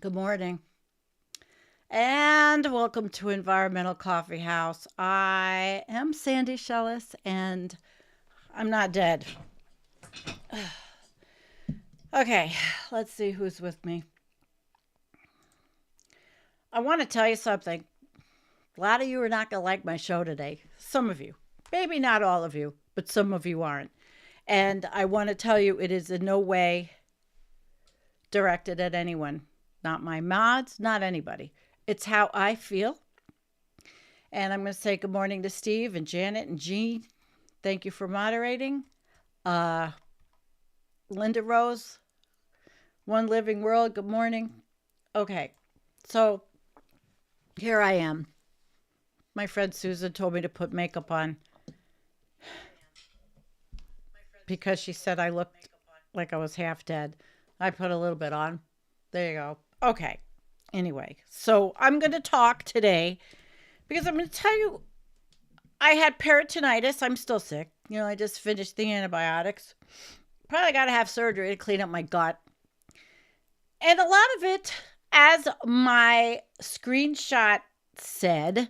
Good morning. And welcome to Environmental Coffee House. I am Sandy Shellis and I'm not dead. Okay, let's see who's with me. I want to tell you something. A lot of you are not going to like my show today. Some of you. Maybe not all of you, but some of you aren't. And I want to tell you it is in no way directed at anyone. Not my mods, not anybody. It's how I feel. And I'm going to say good morning to Steve and Janet and Jean. Thank you for moderating. Uh, Linda Rose, One Living World, good morning. Okay, so here I am. My friend Susan told me to put makeup on because she said I looked like I was half dead. I put a little bit on. There you go. Okay. Anyway, so I'm going to talk today because I'm going to tell you I had peritonitis. I'm still sick. I just finished the antibiotics. Probably got to have surgery to clean up my gut. And a lot of it, as my screenshot said,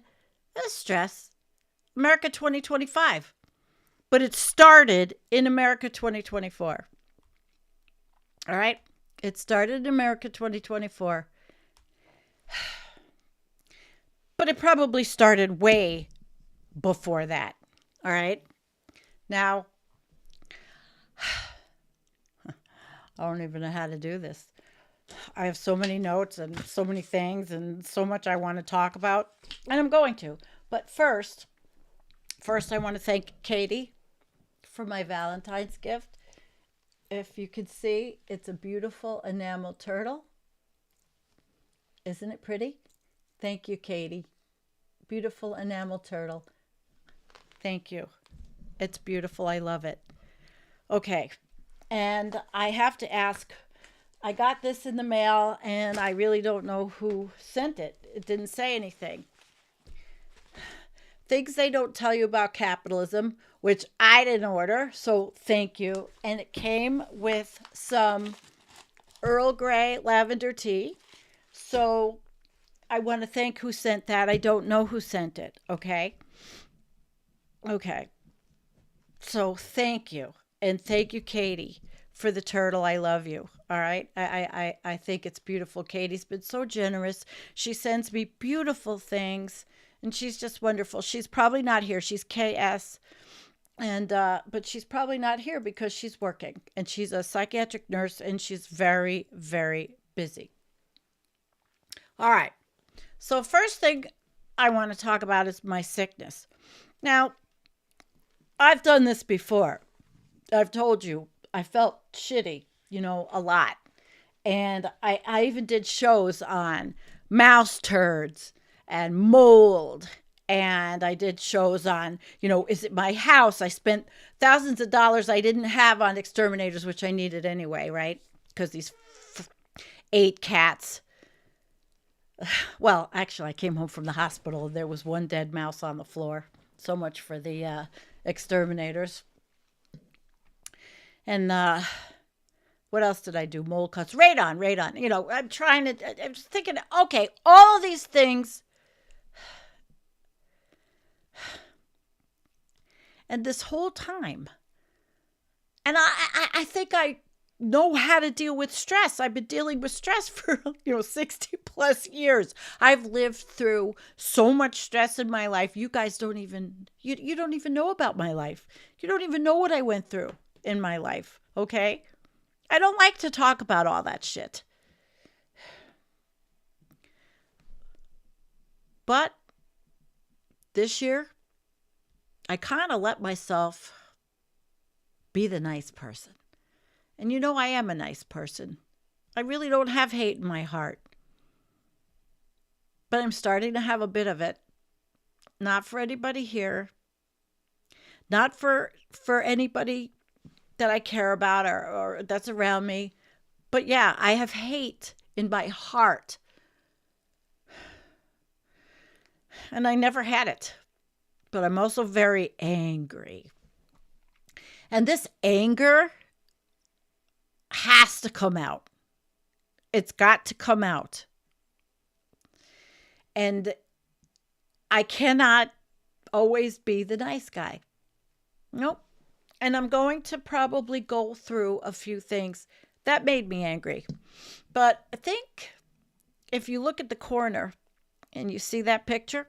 is stress. America 2025. But it started in America 2024. All right? It started in America 2024. But it probably started way before that. All right? Now, I don't even know how to do this. I have so many notes and so many things and so much I want to talk about, and I'm going to. But first I want to thank Katie for my Valentine's gift. If you could see, it's a beautiful enamel turtle. Isn't it pretty? Thank you, Katie. Beautiful enamel turtle. Thank you. It's beautiful. I love it. Okay. And I have to ask, I got this in the mail and I really don't know who sent it. It didn't say anything. Things they don't tell you about capitalism, which I didn't order, so thank you. And it came with some Earl Grey lavender tea. So I want to thank who sent that. I don't know who sent it, okay? Okay. So thank you. And thank you, Katie, for the turtle. I love you. All right. I think it's beautiful. Katie's been so generous. She sends me beautiful things and she's just wonderful. She's probably not here. She's KS. And but she's probably not here because she's working and she's a psychiatric nurse and she's very, very busy. All right. So first thing I want to talk about is my sickness. Now, I've done this before. I've told you I felt shitty, a lot. And I even did shows on mouse turds and mold. And I did shows on, is it my house? I spent thousands of dollars I didn't have on exterminators, which I needed anyway, right? Because these 8 cats. Well, actually, I came home from the hospital and there was one dead mouse on the floor. So much for the exterminators. And what else did I do? Mold cuts, radon. I'm trying to. I'm just thinking. Okay, all of these things, and this whole time, and I think I know how to deal with stress. I've been dealing with stress for 60 plus years. I've lived through so much stress in my life. You guys don't even you don't even know about my life. You don't even know what I went through in my life, okay? I don't like to talk about all that shit. But this year, I kind of let myself be the nice person. And I am a nice person. I really don't have hate in my heart. But I'm starting to have a bit of it. Not for anybody here. Not for anybody that I care about or that's around me. But yeah, I have hate in my heart. And I never had it. But I'm also very angry. And this anger has to come out. It's got to come out. And I cannot always be the nice guy. Nope. And I'm going to probably go through a few things that made me angry. But I think if you look at the corner and you see that picture,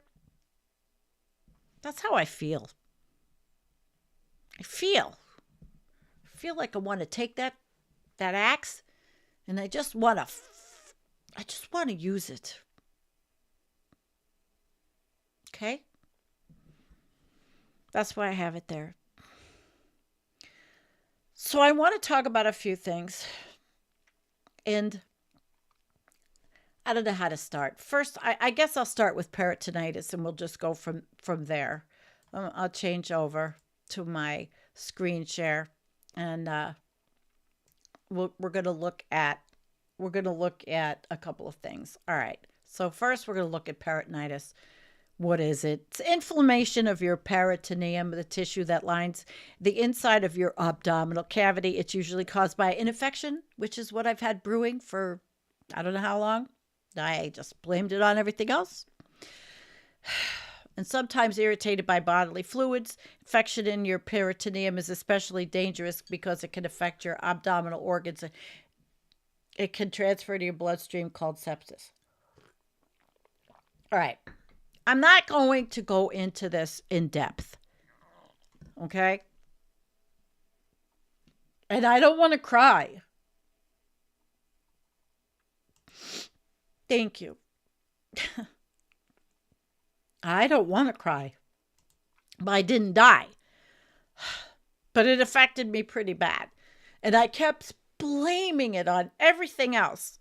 that's how I feel. I feel like I want to take that axe and I just want to use it. Okay? That's why I have it there. So I want to talk about a few things. And I don't know how to start. First, I guess I'll start with peritonitis and we'll just go from there. I'll change over to my screen share and we're going to look at a couple of things. All right. So first we're going to look at peritonitis. What is it? It's inflammation of your peritoneum, the tissue that lines the inside of your abdominal cavity. It's usually caused by an infection, which is what I've had brewing for I don't know how long. I just blamed it on everything else. And sometimes irritated by bodily fluids. Infection in your peritoneum is especially dangerous because it can affect your abdominal organs. It can transfer to your bloodstream, called sepsis. All right. I'm not going to go into this in depth. Okay? And I don't want to cry. Thank you. I don't want to cry. But I didn't die. But it affected me pretty bad. And I kept blaming it on everything else.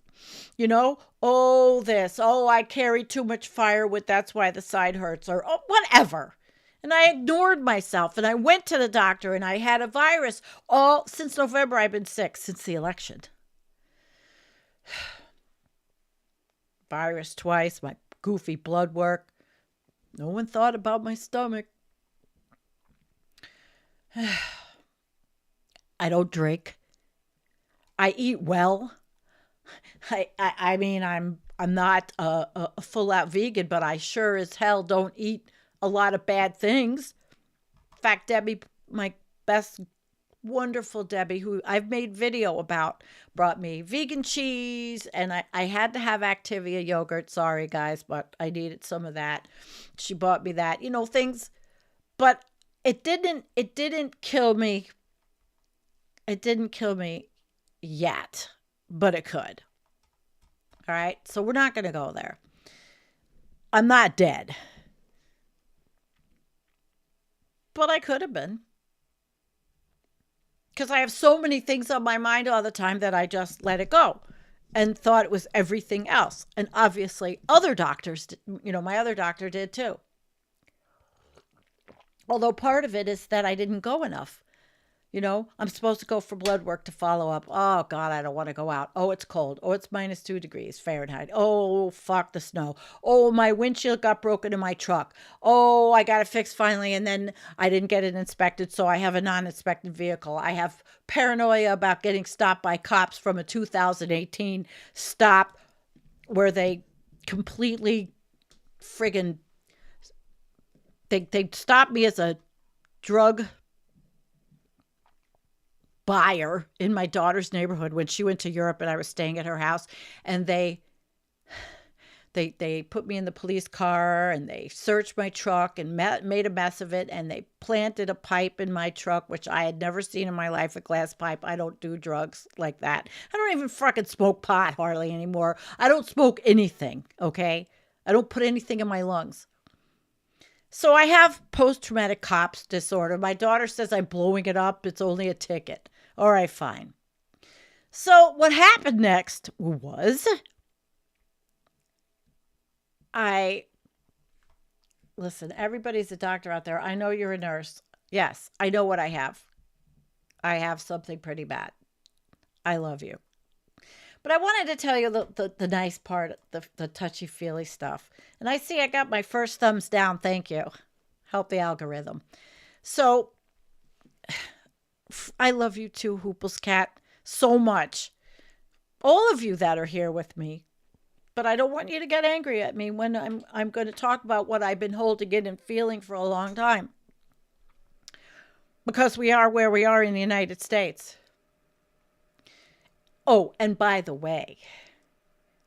You know, I carry too much firewood, that's why the side hurts, or whatever. And I ignored myself, and I went to the doctor, and I had a virus. Since November, I've been sick, since the election. Virus twice, my goofy blood work. No one thought about my stomach. I don't drink. I eat well. I mean, I'm not a full-out vegan, but I sure as hell don't eat a lot of bad things. In fact, Debbie, my best, wonderful Debbie, who I've made video about, brought me vegan cheese, and I had to have Activia yogurt. Sorry, guys, but I needed some of that. She bought me that, things. But it didn't kill me. It didn't kill me yet. But it could. All right. So we're not going to go there. I'm not dead. But I could have been. Because I have so many things on my mind all the time that I just let it go and thought it was everything else. And obviously other doctors, my other doctor did too. Although part of it is that I didn't go enough. I'm supposed to go for blood work to follow up. Oh, God, I don't want to go out. Oh, it's cold. Oh, it's -2 degrees Fahrenheit. Oh, fuck the snow. Oh, my windshield got broken in my truck. Oh, I got it fixed finally, and then I didn't get it inspected, so I have a non-inspected vehicle. I have paranoia about getting stopped by cops from a 2018 stop where they completely friggin' they stopped me as a drug buyer in my daughter's neighborhood when she went to Europe and I was staying at her house, and they put me in the police car and they searched my truck and made a mess of it, and they planted a pipe in my truck, which I had never seen in my life, a glass pipe. I don't do drugs like that. I don't even fucking smoke pot hardly anymore. I don't smoke anything, okay? I don't put anything in my lungs. So I have post-traumatic COPS disorder. My daughter says I'm blowing it up. It's only a ticket. All right, fine. So what happened next was listen, everybody's a doctor out there. I know you're a nurse. Yes, I know what I have. I have something pretty bad. I love you. But I wanted to tell you the nice part, the touchy-feely stuff. And I see I got my first thumbs down. Thank you. Help the algorithm. So I love you too, Hooples Cat, so much. all of you that are here with me. But I don't want you to get angry at me when I'm going to talk about what I've been holding in and feeling for a long time. Because we are where we are in the United States. Oh, and by the way,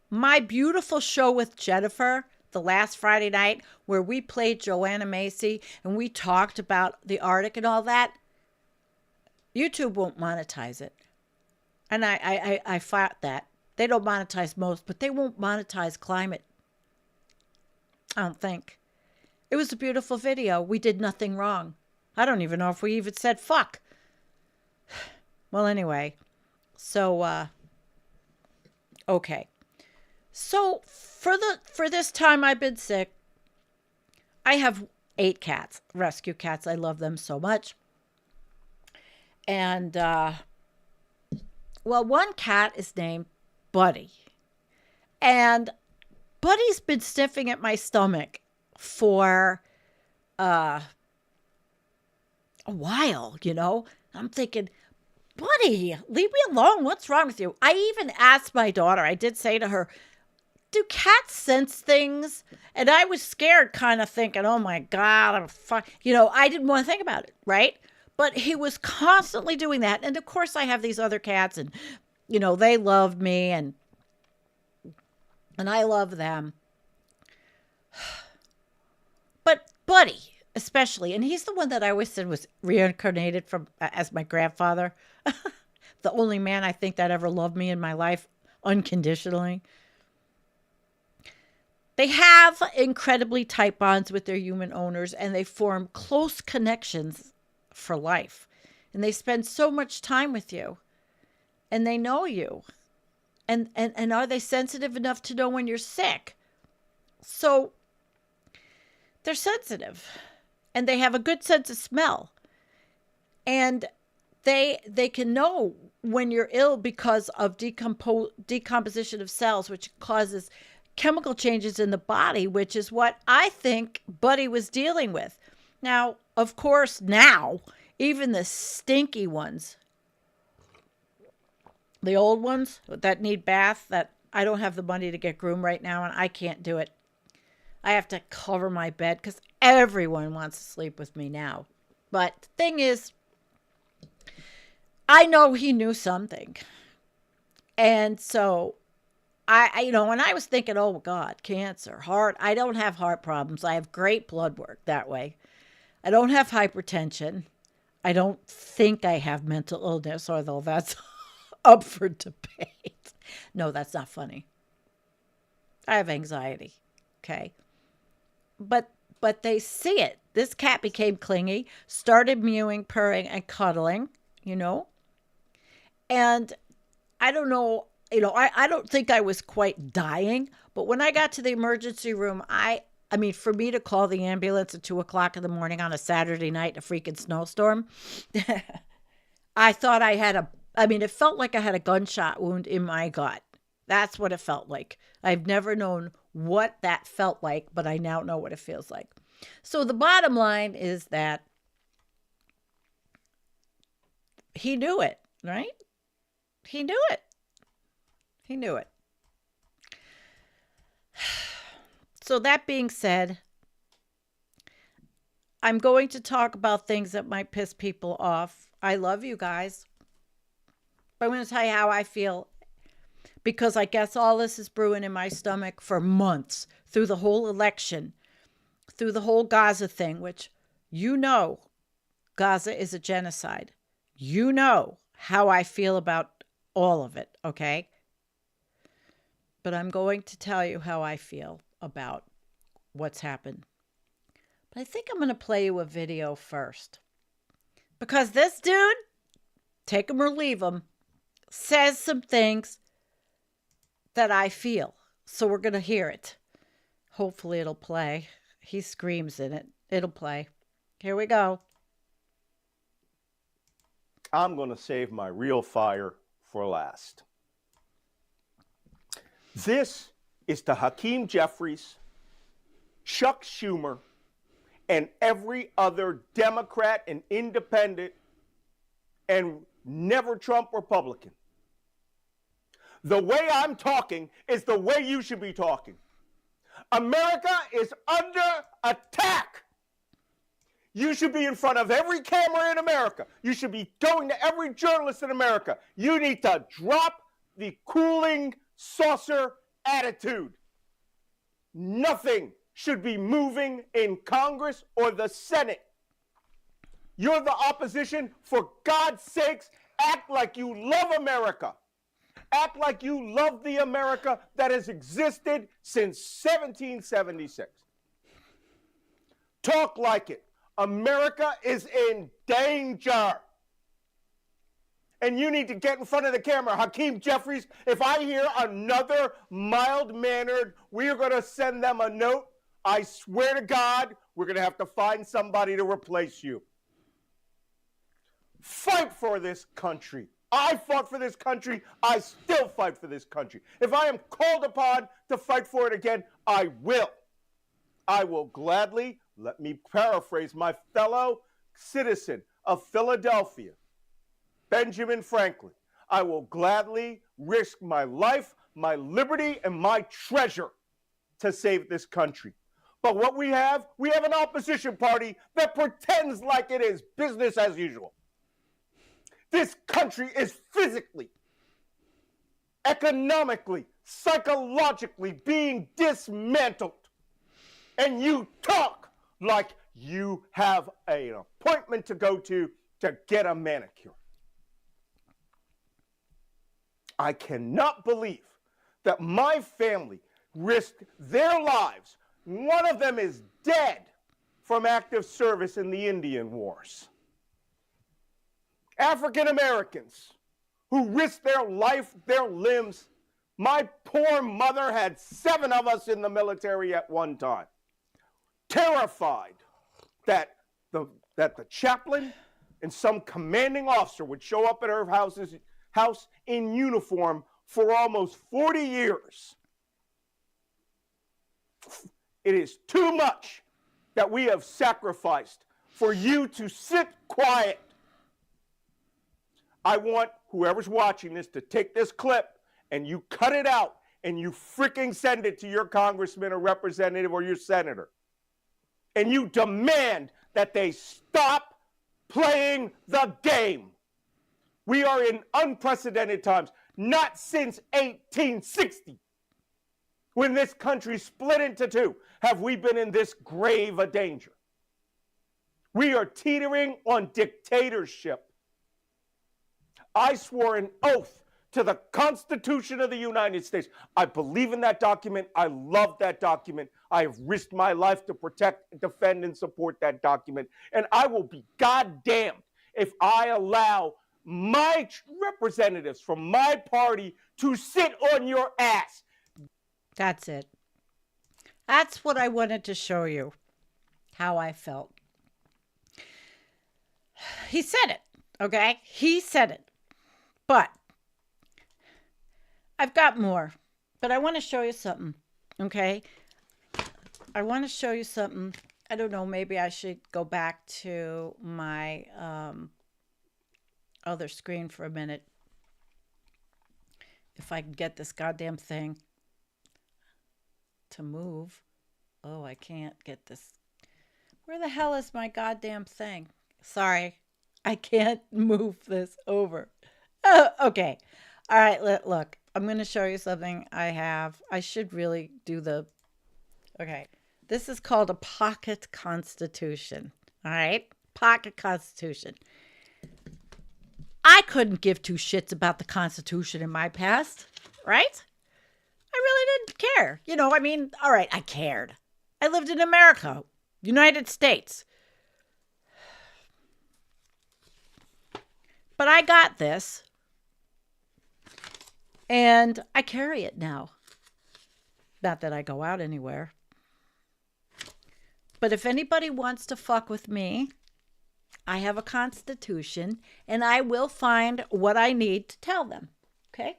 my beautiful show with Jennifer, the last Friday night, where we played Joanna Macy and we talked about the Arctic and all that, YouTube won't monetize it. And I fought that. They don't monetize most, but they won't monetize climate. I don't think. It was a beautiful video. We did nothing wrong. I don't even know if we even said fuck. Well, anyway. So, okay. So, for this time I've been sick, I have 8 cats, rescue cats. I love them so much. And, well, one cat is named Buddy. And Buddy's been sniffing at my stomach for a while, you know. I'm thinking, Buddy, leave me alone. What's wrong with you? I even asked my daughter, I did say to her, do cats sense things? And I was scared, kind of thinking, oh my God, you know, I didn't want to think about it, right? But he was constantly doing that. And of course I have these other cats and, you know, they love me and I love them. But Buddy, especially, and he's the one that I always said was reincarnated from as my grandfather. The only man I think that ever loved me in my life unconditionally. They have incredibly tight bonds with their human owners and they form close connections for life. And they spend so much time with you and they know you. And are they sensitive enough to know when you're sick? So they're sensitive and they have a good sense of smell. And they can know when you're ill because of decomposition of cells, which causes chemical changes in the body, which is what I think Buddy was dealing with. Now, of course, now, even the stinky ones, the old ones that need bath, that I don't have the money to get groomed right now, and I can't do it. I have to cover my bed because everyone wants to sleep with me now. But the thing is, I know he knew something. And so I you know, and I was thinking, oh God, cancer, heart. I don't have heart problems. I have great blood work that way. I don't have hypertension. I don't think I have mental illness, although that's up for debate. No, that's not funny. I have anxiety. Okay. But they see it. This cat became clingy, started mewing, purring, and cuddling, you know. And I don't know, you know, I don't think I was quite dying, but when I got to the emergency room, I mean, for me to call the ambulance at 2:00 in the morning on a Saturday night, a freaking snowstorm, I thought I had it felt like I had a gunshot wound in my gut. That's what it felt like. I've never known what that felt like, but I now know what it feels like. So the bottom line is that he knew it, right? He knew it. He knew it. So that being said, I'm going to talk about things that might piss people off. I love you guys. But I'm going to tell you how I feel. Because I guess all this is brewing in my stomach for months. Through the whole election. Through the whole Gaza thing. Which, you know, Gaza is a genocide. You know how I feel about all of it, okay? But I'm going to tell you how I feel about what's happened. But I think I'm going to play you a video first. Because this dude, take him or leave him, says some things that I feel. So we're going to hear it. Hopefully it'll play. He screams in it. It'll play. Here we go. I'm going to save my real fire for last. This is to Hakeem Jeffries, Chuck Schumer, and every other Democrat and independent and never Trump Republican. The way I'm talking is the way you should be talking. America is under attack. You should be in front of every camera in America. You should be going to every journalist in America. You need to drop the cooling saucer attitude. Nothing should be moving in Congress or the Senate. You're the opposition. For God's sakes, act like you love America. Act like you love the America that has existed since 1776. Talk like it. America is in danger. And you need to get in front of the camera. Hakeem Jeffries, if I hear another mild-mannered, we are going to send them a note. I swear to God, we're going to have to find somebody to replace you. Fight for this country. I fought for this country. I still fight for this country. If I am called upon to fight for it again, I will. I will gladly, let me paraphrase my fellow citizen of Philadelphia, Benjamin Franklin. I will gladly risk my life, my liberty, and my treasure to save this country. But what we have an opposition party that pretends like it is business as usual. This country is physically, economically, psychologically being dismantled. And you talk like you have an appointment to go to get a manicure. I cannot believe that my family risked their lives. One of them is dead from active service in the Indian Wars. African Americans who risked their life, their limbs. My poor mother had 7 of us in the military at one time. Terrified that the chaplain and some commanding officer would show up at her house in uniform for almost 40 years. It is too much that we have sacrificed for you to sit quiet. I want whoever's watching this to take this clip and you cut it out and you freaking send it to your congressman or representative or your senator. And you demand that they stop playing the game. We are in unprecedented times, not since 1860, when this country split into two, have we been in this grave a danger. We are teetering on dictatorship. I swore an oath to the Constitution of the United States. I believe in that document. I love that document. I have risked my life to protect, defend, and support that document. And I will be goddamned if I allow my representatives from my party to sit on your ass. That's it. That's what I wanted to show you, how I felt. He said it, okay? He said it. But I've got more. But I want to show you something, okay? I want to show you something. I don't know, maybe I should go back to my other screen for a minute. If I can get this goddamn thing to move. Oh, I can't get this. Where the hell is my goddamn thing? Sorry, I can't move this over. Oh, okay. All right, look. I'm going to show you something I have. I should really do the... Okay. This is called a pocket constitution. All right? Pocket constitution. I couldn't give 2 shits about the Constitution in my past, right? I really didn't care. You know, I mean, all right, I cared. I lived in America, United States. But I got this. And I carry it now. Not that I go out anywhere. But if anybody wants to fuck with me, I have a constitution and I will find what I need to tell them. Okay?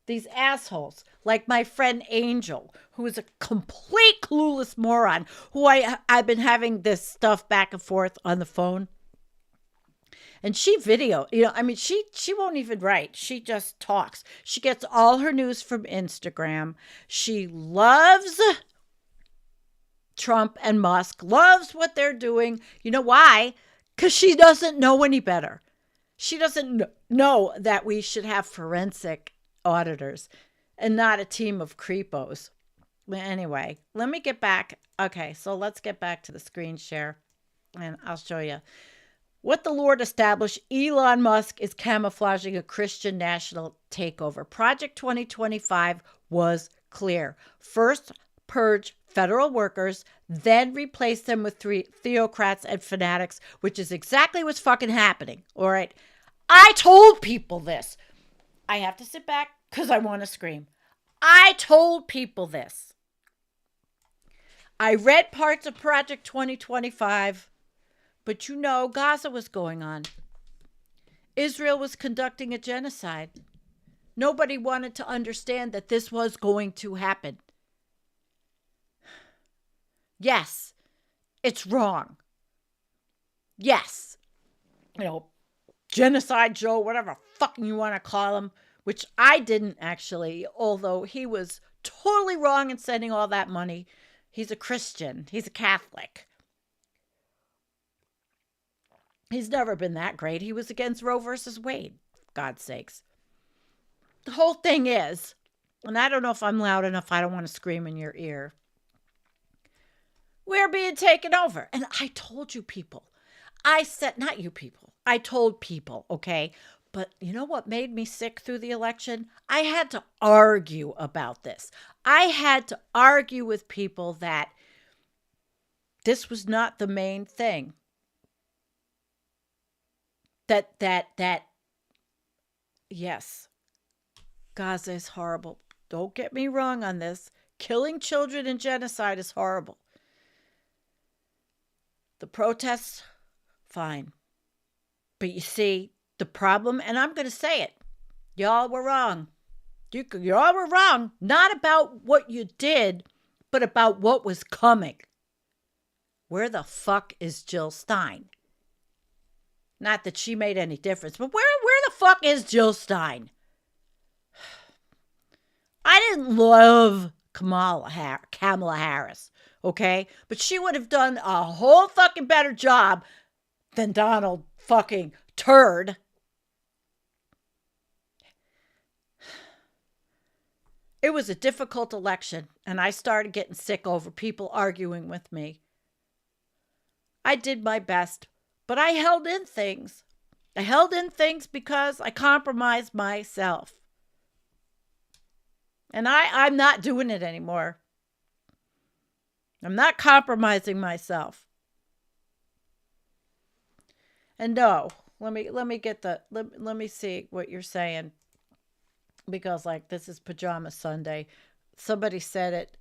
These assholes, like my friend Angel, who is a complete clueless moron, who I've been having this stuff back and forth on the phone. And she she won't even write. She just talks. She gets all her news from Instagram. She loves Trump and Musk, loves what they're doing. You know why? Because she doesn't know any better. She doesn't know that we should have forensic auditors and not a team of creepos. Anyway, let me get back. Okay, so let's get back to the screen share, and I'll show you. What the Lord established, Elon Musk is camouflaging a Christian national takeover. Project 2025 was clear. First, purge federal workers, then replace them with theocrats and fanatics, which is exactly what's fucking happening. All right. I told people this. I have to sit back because I want to scream. I told people this. I read parts of Project 2025, but Gaza was going on. Israel was conducting a genocide. Nobody wanted to understand that this was going to happen. Yes, it's wrong. Yes. Genocide Joe, whatever fucking you want to call him, which I didn't actually, although he was totally wrong in sending all that money. He's a Christian. He's a Catholic. He's never been that great. He was against Roe versus Wade, for God's sakes. The whole thing is, and I don't know if I'm loud enough, I don't want to scream in your ear. We're being taken over. And I told you people. I said, not you people. I told people, okay? But you know what made me sick through the election? I had to argue about this. I had to argue with people that this was not the main thing. That, yes, Gaza is horrible. Don't get me wrong on this. Killing children and genocide is horrible. The protests, fine. But you see, the problem, and I'm going to say it, y'all were wrong. Y'all were wrong, not about what you did, but about what was coming. Where the fuck is Jill Stein? Not that she made any difference, but where the fuck is Jill Stein? I didn't love Kamala Harris, okay? But she would have done a whole fucking better job than Donald fucking Turd. It was a difficult election, and I started getting sick over people arguing with me. I did my best, but I held in things. I held in things because I compromised myself. And I'm not doing it anymore. I'm not compromising myself. And no, let me see what you're saying. Because this is Pajama Sunday. Somebody said it.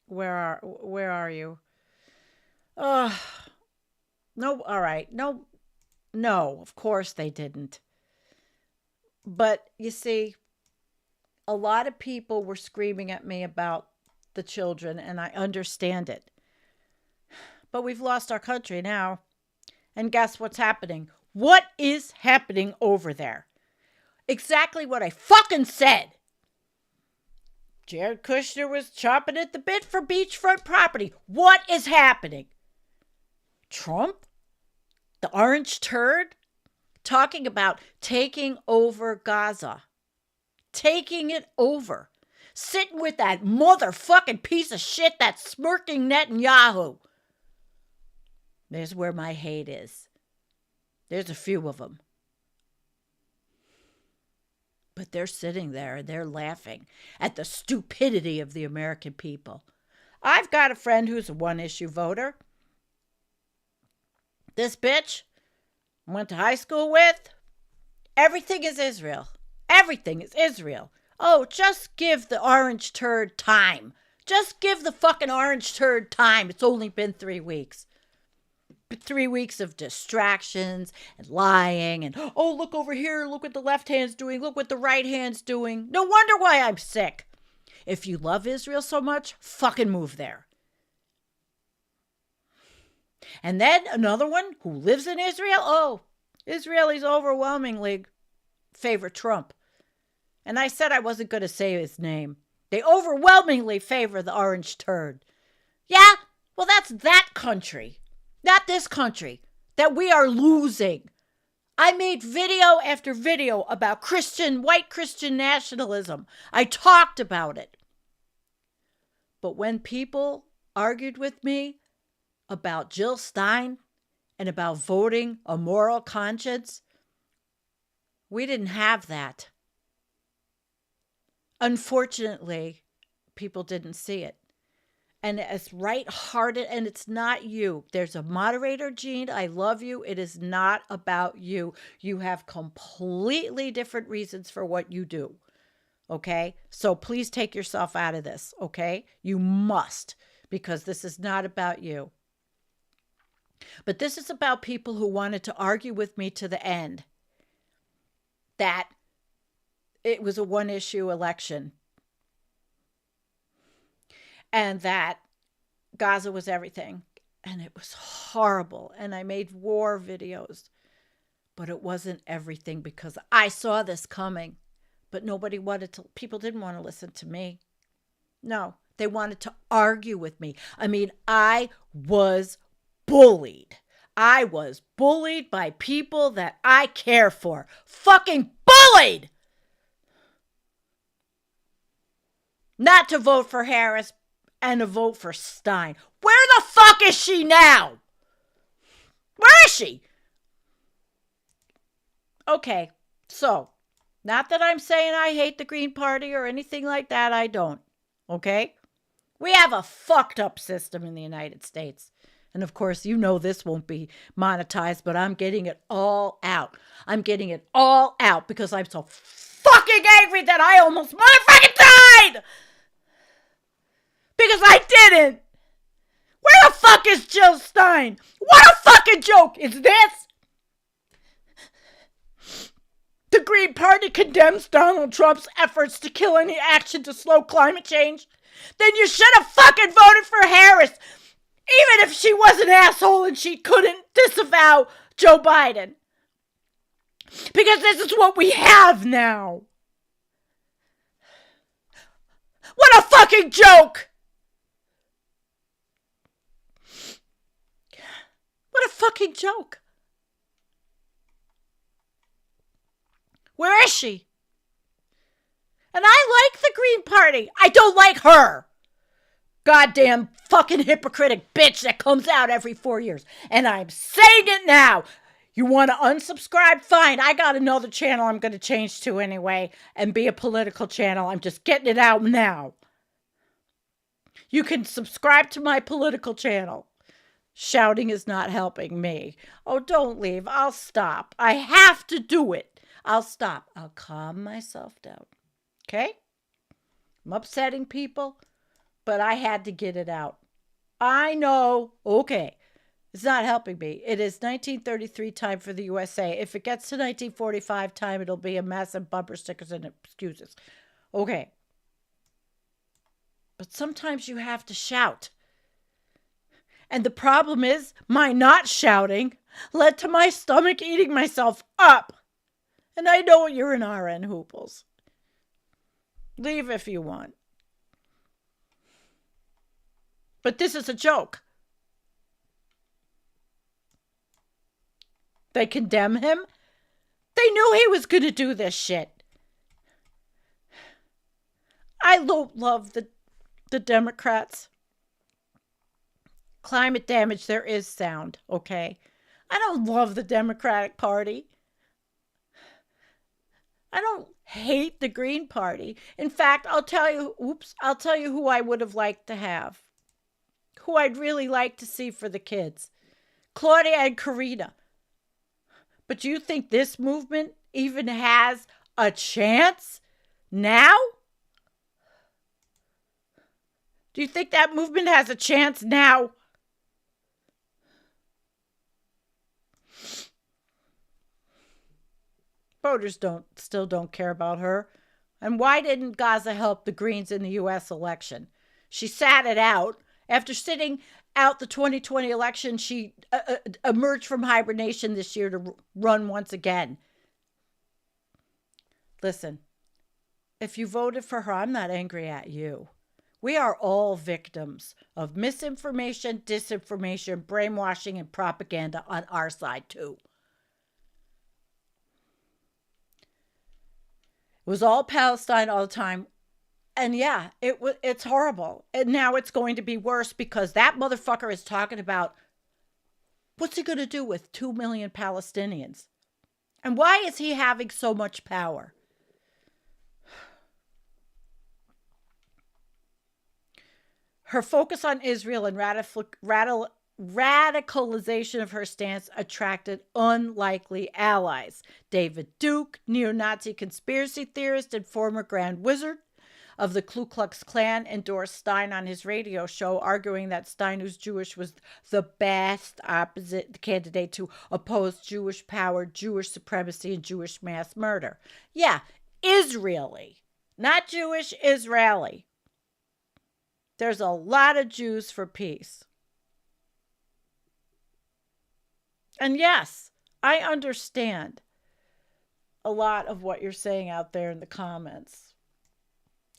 Where are you? No, all right. No, of course they didn't. But you see, a lot of people were screaming at me about the children, and I understand it. But we've lost our country now. And guess what's happening? What is happening over there? Exactly what I fucking said. Jared Kushner was chopping at the bit for beachfront property. What is happening? Trump? The orange turd? Talking about taking over Gaza. Taking it over. Sitting with that motherfucking piece of shit, that smirking Netanyahu. There's where my hate is. There's a few of them. But they're sitting there and they're laughing at the stupidity of the American people. I've got a friend who's a one-issue voter. This bitch I went to high school with. Everything is Israel. Everything is Israel. Oh, just give the orange turd time. Just give the fucking orange turd time. It's only been 3 weeks. 3 weeks of distractions and lying and, oh, look over here. Look what the left hand's doing. Look what the right hand's doing. No wonder why I'm sick. If you love Israel so much, fucking move there. And then another one who lives in Israel. Oh, Israelis overwhelmingly favor Trump. And I said I wasn't going to say his name. They overwhelmingly favor the orange turd. Yeah, well, that's that country, not this country, that we are losing. I made video after video about white Christian nationalism. I talked about it. But when people argued with me about Jill Stein and about voting a moral conscience, we didn't have that. Unfortunately, people didn't see it. And it's right-hearted, and it's not you. There's a moderator, Gene. I love you. It is not about you. You have completely different reasons for what you do. Okay? So please take yourself out of this. Okay? You must, because this is not about you. But this is about people who wanted to argue with me to the end that it was a one-issue election and that Gaza was everything. And it was horrible. And I made war videos. But it wasn't everything because I saw this coming. But people didn't want to listen to me. No, they wanted to argue with me. I mean, I was bullied. I was bullied by people that I care for. Fucking bullied! Not to vote for Harris and to vote for Stein. Where the fuck is she now? Where is she? Okay, so, not that I'm saying I hate the Green Party or anything like that. I don't. Okay? We have a fucked up system in the United States. And of course, you know this won't be monetized, but I'm getting it all out. I'm getting it all out because I'm so fucking angry that I almost motherfucking died! Because I didn't! Where the fuck is Jill Stein? What a fucking joke is this? The Green Party condemns Donald Trump's efforts to kill any action to slow climate change. Then you should have fucking voted for Harris, even if she was an asshole and she couldn't disavow Joe Biden. Because this is what we have now. What a fucking joke! What a fucking joke. Where is she? And I like the Green Party. I don't like her. Goddamn fucking hypocritic bitch that comes out every 4 years. And I'm saying it now. You want to unsubscribe? Fine. I got another channel I'm going to change to anyway and be a political channel. I'm just getting it out now. You can subscribe to my political channel. Shouting is not helping me. Oh, don't leave. I'll stop. I have to do it. I'll stop. I'll calm myself down. Okay? I'm upsetting people, but I had to get it out. I know. Okay. It's not helping me. It is 1933 time for the USA. If it gets to 1945 time, it'll be a mess and bumper stickers and excuses. Okay. But sometimes you have to shout. And the problem is, my not shouting led to my stomach eating myself up. And I know you're an RN Hooples. Leave if you want. But this is a joke. They condemn him. They knew he was going to do this shit. I don't love the Democrats. Climate damage, there is sound, okay? I don't love the Democratic Party. I don't hate the Green Party. In fact, I'll tell you who I would have liked to have. Who I'd really like to see for the kids. Claudia and Karina. But do you think this movement even has a chance now? Do you think that movement has a chance now? Voters still don't care about her. And why didn't Gaza help the Greens in the U.S. election? She sat it out. After sitting out the 2020 election, she emerged from hibernation this year to run once again. Listen, if you voted for her, I'm not angry at you. We are all victims of misinformation, disinformation, brainwashing, and propaganda on our side, too. It was all Palestine all the time. And yeah, it's horrible. And now it's going to be worse because that motherfucker is talking about what's he going to do with 2 million Palestinians? And why is he having so much power? Her focus on Israel and radicalization of her stance attracted unlikely allies. David Duke, neo-Nazi conspiracy theorist and former Grand Wizard of the Ku Klux Klan, endorsed Stein on his radio show, arguing that Stein, who's Jewish, was the best opposite candidate to oppose Jewish power, Jewish supremacy, and Jewish mass murder. Yeah, Israeli, not Jewish, Israeli. There's a lot of Jews for peace. And yes, I understand a lot of what you're saying out there in the comments.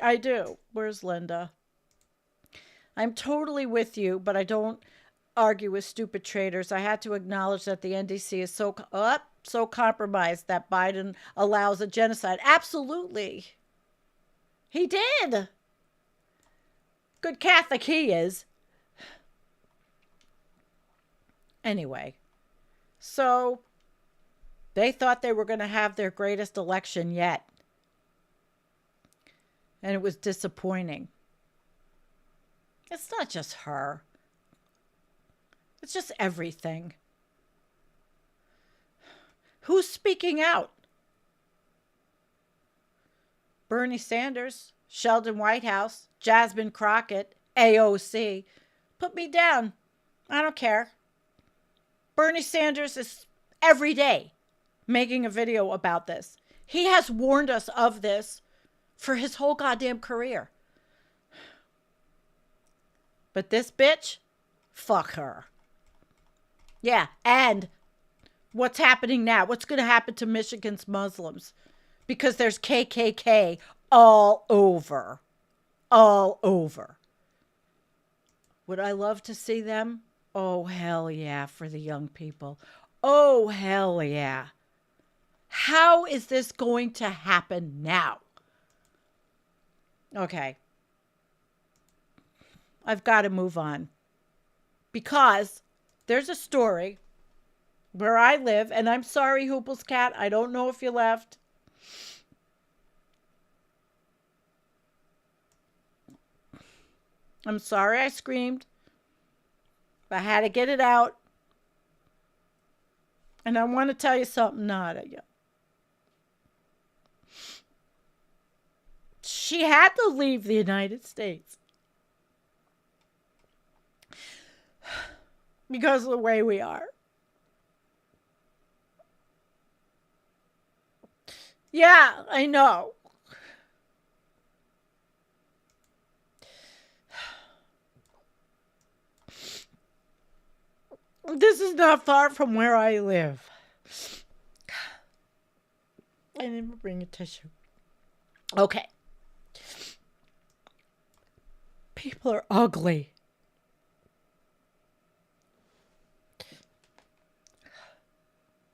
I do. Where's Linda? I'm totally with you, but I don't argue with stupid traitors. I had to acknowledge that the NDC is so compromised that Biden allows a genocide. Absolutely. He did. Good Catholic he is. Anyway, so they thought they were going to have their greatest election yet. And it was disappointing. It's not just her. It's just everything. Who's speaking out? Bernie Sanders, Sheldon Whitehouse, Jasmine Crockett, AOC. Put me down. I don't care. Bernie Sanders is every day making a video about this. He has warned us of this for his whole goddamn career. But this bitch, fuck her. Yeah, and what's happening now? What's going to happen to Michigan's Muslims? Because there's KKK all over. All over. Would I love to see them? Oh, hell yeah, for the young people. Oh, hell yeah. How is this going to happen now? Okay. I've got to move on. Because there's a story where I live, and I'm sorry, Hoople's cat, I don't know if you left. I'm sorry I screamed. I had to get it out. And I want to tell you something, Nada. She had to leave the United States. Because of the way we are. Yeah, I know. This is not far from where I live. I didn't bring a tissue. Okay. People are ugly.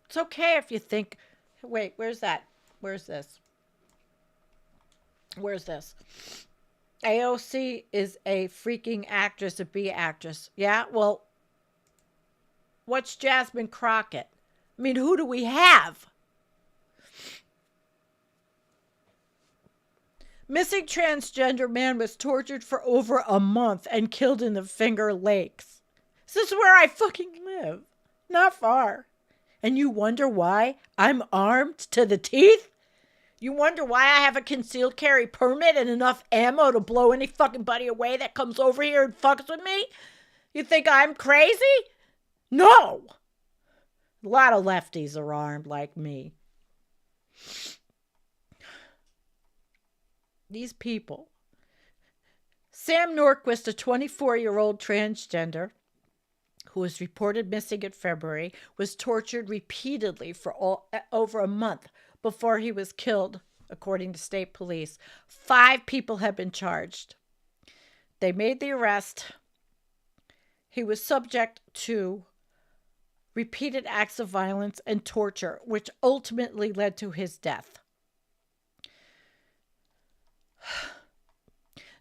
It's okay if you think, wait, where's that? Where's this? Where's this? AOC is a freaking actress, a B actress. Yeah, well, what's Jasmine Crockett? I mean, who do we have? Missing transgender man was tortured for over a month and killed in the Finger Lakes. This is where I fucking live. Not far. And you wonder why I'm armed to the teeth? You wonder why I have a concealed carry permit and enough ammo to blow any fucking buddy away that comes over here and fucks with me? You think I'm crazy? No. A lot of lefties are armed like me. These people. Sam Norquist, a 24-year-old transgender who was reported missing in February, was tortured repeatedly for over a month before he was killed, according to state police. 5 people have been charged. They made the arrest. He was subject to repeated acts of violence and torture, which ultimately led to his death.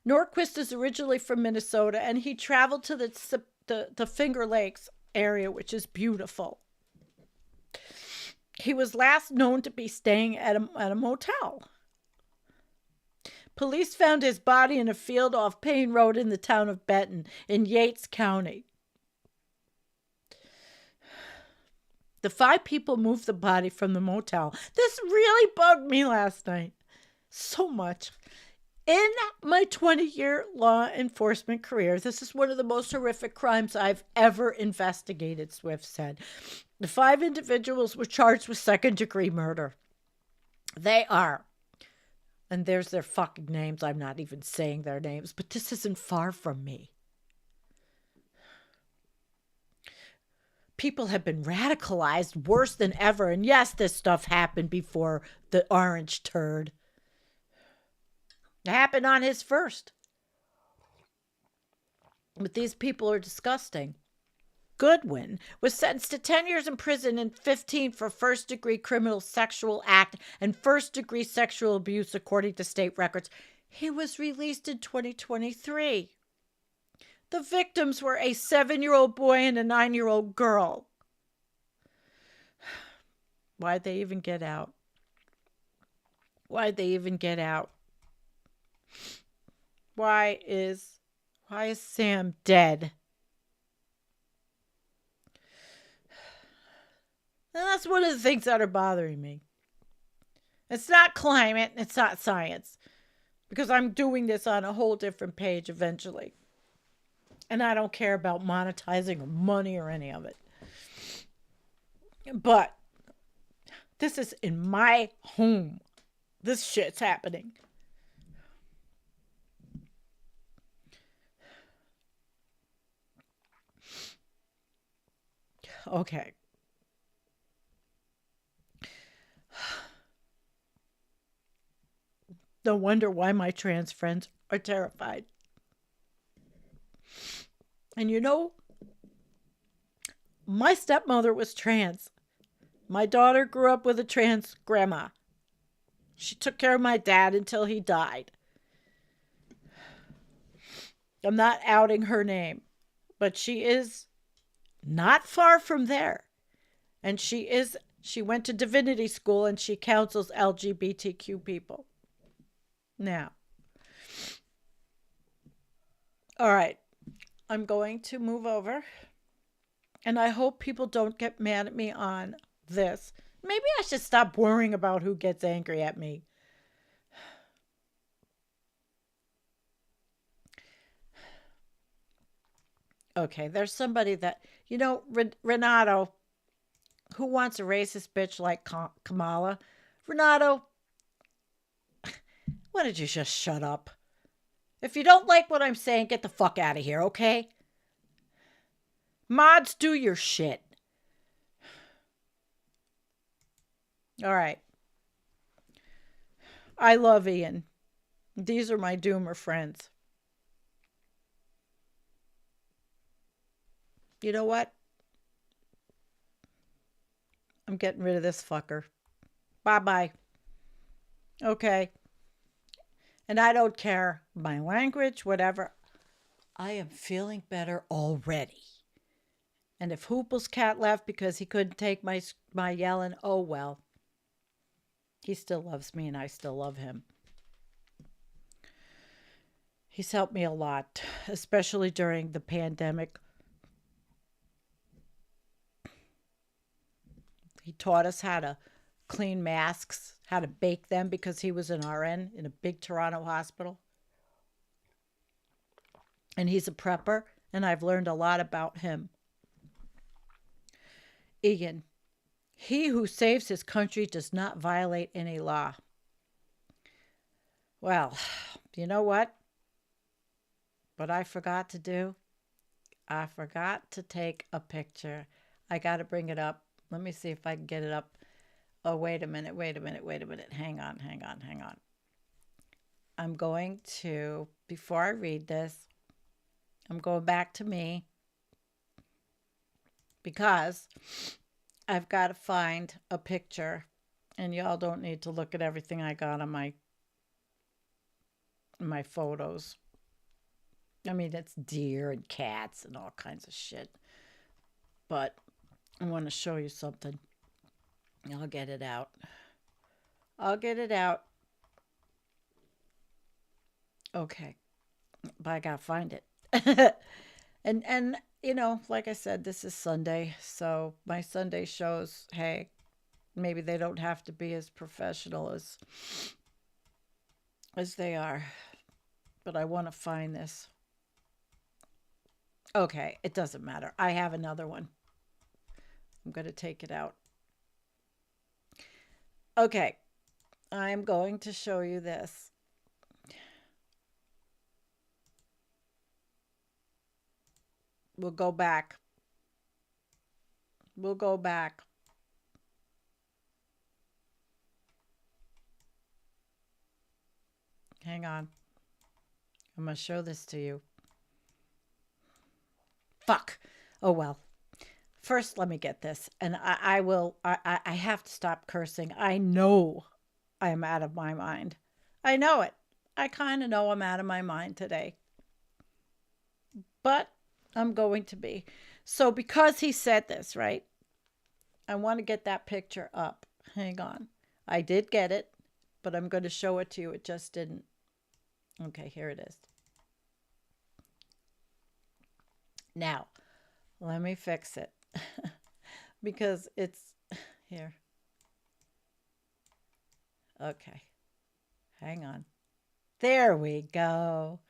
Norquist is originally from Minnesota, and he traveled to the Finger Lakes area, which is beautiful. He was last known to be staying at a motel. Police found his body in a field off Payne Road in the town of Benton in Yates County. The 5 people moved the body from the motel. This really bugged me last night so much. In my 20-year law enforcement career, this is one of the most horrific crimes I've ever investigated, Swift said. The 5 individuals were charged with second-degree murder. They are, and there's their fucking names. I'm not even saying their names, but this isn't far from me. People have been radicalized worse than ever. And yes, this stuff happened before the orange turd. It happened on his first. But these people are disgusting. Goodwin was sentenced to 10 years in prison and 15 for first-degree criminal sexual act and first-degree sexual abuse, according to state records. He was released in 2023. The victims were a 7-year-old boy and a 9-year-old girl. Why'd they even get out? Why'd they even get out? Why is Sam dead? And that's one of the things that are bothering me. It's not climate, it's not science. Because I'm doing this on a whole different page eventually. And I don't care about monetizing or money or any of it. But this is in my home. This shit's happening. Okay. No wonder why my trans friends are terrified. And you know, my stepmother was trans. My daughter grew up with a trans grandma. She took care of my dad until he died. I'm not outing her name, but she is not far from there. And she went to divinity school and she counsels LGBTQ people. Now, all right, I'm going to move over. And I hope people don't get mad at me on this. Maybe I should stop worrying about who gets angry at me. Okay, there's somebody that, you know, Renato, who wants a racist bitch like Kamala? Renato, why don't you just shut up? If you don't like what I'm saying, get the fuck out of here, okay? Mods, do your shit. All right. I love Ian. These are my doomer friends. You know what? I'm getting rid of this fucker. Bye-bye. Okay. And I don't care my language, whatever. I am feeling better already. And if Hoople's cat left because he couldn't take my yelling, oh well. He still loves me and I still love him. He's helped me a lot, especially during the pandemic. He taught us how to clean masks, how to bake them, because he was an RN in a big Toronto hospital. And he's a prepper, and I've learned a lot about him. Egan, he who saves his country does not violate any law. Well, you know what? What I forgot to do? I forgot to take a picture. I got to bring it up. Let me see if I can get it up. Oh, wait a minute, wait a minute, wait a minute. Hang on, hang on, hang on. I'm going to, before I read this, I'm going back to me because I've got to find a picture, and y'all don't need to look at everything I got on my photos. I mean, it's deer and cats and all kinds of shit. But I want to show you something. I'll get it out. I'll get it out. Okay. But I gotta find it. and like I said, this is Sunday, so my Sunday shows, hey, maybe they don't have to be as professional as they are. But I want to find this. Okay, it doesn't matter. I have another one. I'm going to take it out. Okay, I'm going to show you this. We'll go back. We'll go back. Hang on. I'm going to show this to you. Fuck. Oh, well. First, let me get this. And I have to stop cursing. I know I'm out of my mind. I know it. I kind of know I'm out of my mind today. But I'm going to be. So because he said this, right? I want to get that picture up. Hang on. I did get it, but I'm going to show it to you. It just didn't. Okay, here it is. Now, let me fix it because it's here. Okay, hang on. There we go.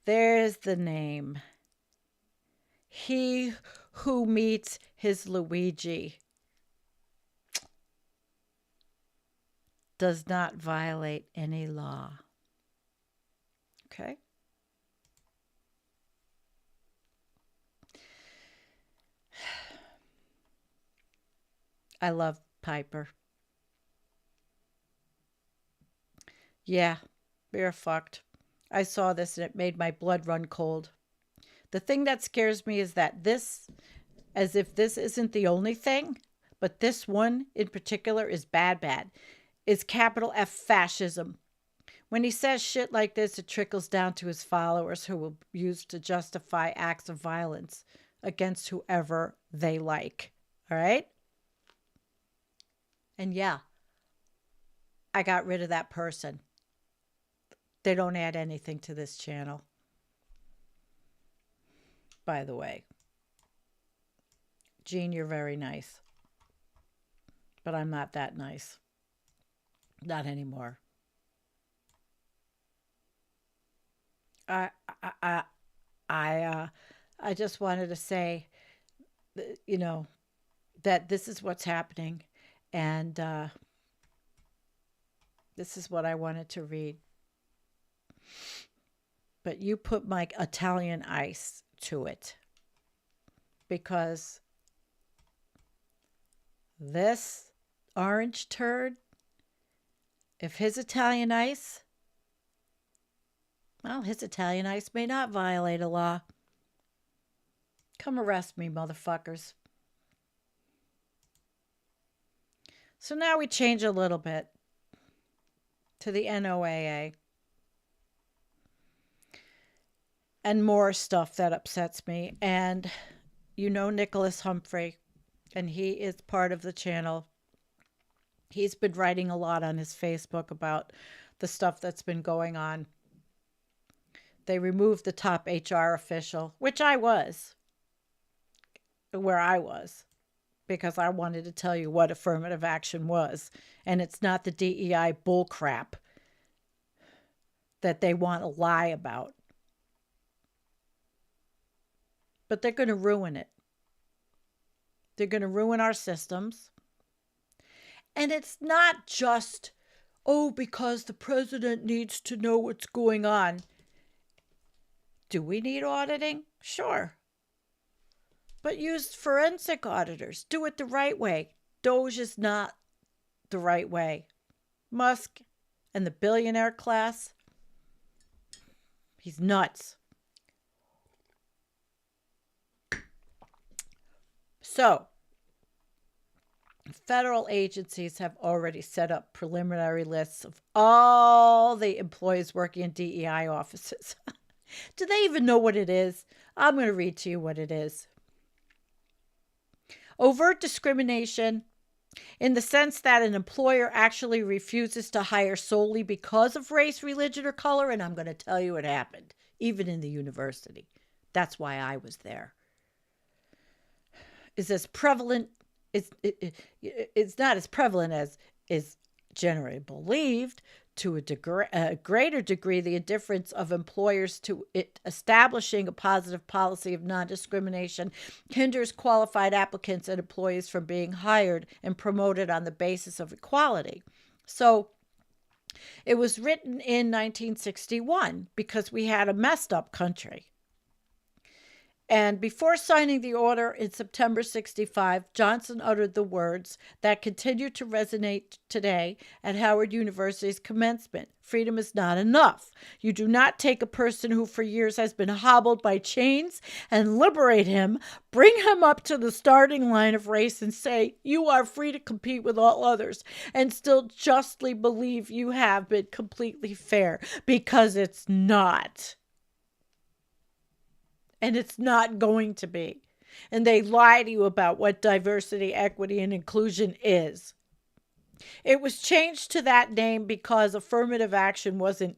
There's the name. He who meets his Luigi does not violate any law. Okay? I love Piper. Yeah, we're fucked. I saw this and it made my blood run cold. The thing that scares me is that this, as if this isn't the only thing, but this one in particular is bad, is capital F fascism. When he says shit like this, it trickles down to his followers who will use to justify acts of violence against whoever they like. All right? And yeah, I got rid of that person. They don't add anything to this channel. By the way, Jean, you're very nice. But I'm not that nice. Not anymore. I just wanted to say, that this is what's happening, and this is what I wanted to read. But you put my Italian ice to it, because this orange turd, if his Italian ice, well, his Italian ice may not violate a law. Come arrest me, motherfuckers. So now we change a little bit to the NOAA and more stuff that upsets me. And Nicholas Humphrey, and he is part of the channel. He's been writing a lot on his Facebook about the stuff that's been going on. They removed the top HR official, which I was, where I was, because I wanted to tell you what affirmative action was. And it's not the DEI bullcrap that they want to lie about. But they're going to ruin it. They're going to ruin our systems. And it's not just Oh, because the president needs to know what's going on. Do we need auditing? Sure. But use forensic auditors. Do it the right way. Doge is not the right way. Musk and the billionaire class, he's nuts. So, federal agencies have already set up preliminary lists of all the employees working in DEI offices. Do they even know what it is? I'm going to read to you what it is. Overt discrimination in the sense that an employer actually refuses to hire solely because of race, religion, or color. And I'm going to tell you what happened, even in the university. That's why I was there. Is as prevalent, it's not as prevalent as is generally believed. To a greater degree, the indifference of employers to it establishing a positive policy of non-discrimination hinders qualified applicants and employees from being hired and promoted on the basis of equality. So it was written in 1961 because we had a messed up country. And before signing the order in September 65, Johnson uttered the words that continue to resonate today at Howard University's commencement. Freedom is not enough. You do not take a person who for years has been hobbled by chains and liberate him, bring him up to the starting line of race and say, you are free to compete with all others, and still justly believe you have been completely fair, because it's not. And it's not going to be. And they lie to you about what diversity, equity, and inclusion is. It was changed to that name because affirmative action wasn't,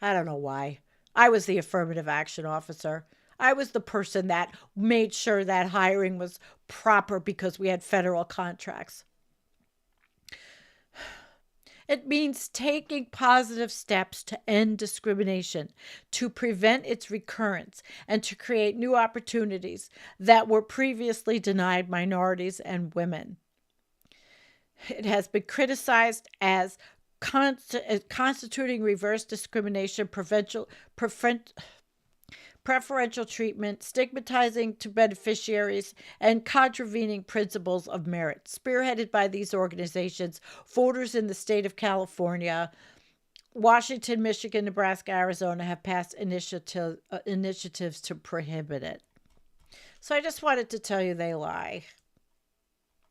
I don't know why. I was the affirmative action officer. I was the person that made sure that hiring was proper because we had federal contracts. It means taking positive steps to end discrimination, to prevent its recurrence, and to create new opportunities that were previously denied minorities and women. It has been criticized as constituting reverse discrimination, preferential treatment, stigmatizing to beneficiaries, and contravening principles of merit. Spearheaded by these organizations, voters in the state of California, Washington, Michigan, Nebraska, Arizona have passed initiatives to prohibit it. So I just wanted to tell you they lie.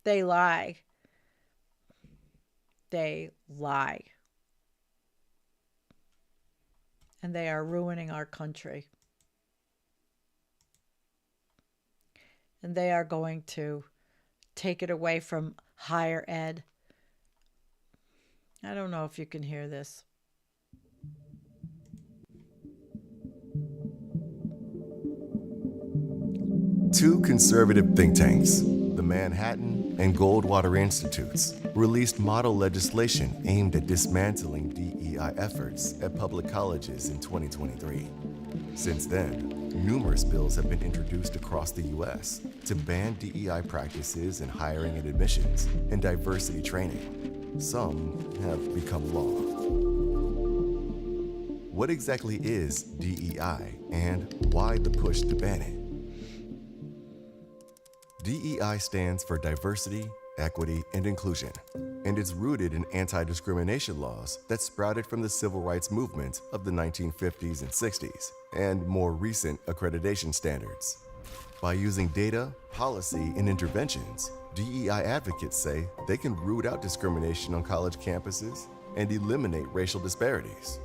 They lie. They lie. And they are ruining our country. And they are going to take it away from higher ed. I don't know if you can hear this. Two conservative think tanks, the Manhattan and Goldwater Institutes, released model legislation aimed at dismantling DEI efforts at public colleges in 2023. Since then, numerous bills have been introduced across the U.S. to ban DEI practices in hiring and admissions and diversity training. Some have become law. What exactly is DEI and why the push to ban it? DEI stands for diversity, equity, and inclusion, and it's rooted in anti-discrimination laws that sprouted from the civil rights movement of the 1950s and 60s, and more recent accreditation standards. By using data, policy, and interventions, DEI advocates say they can root out discrimination on college campuses and eliminate racial disparities.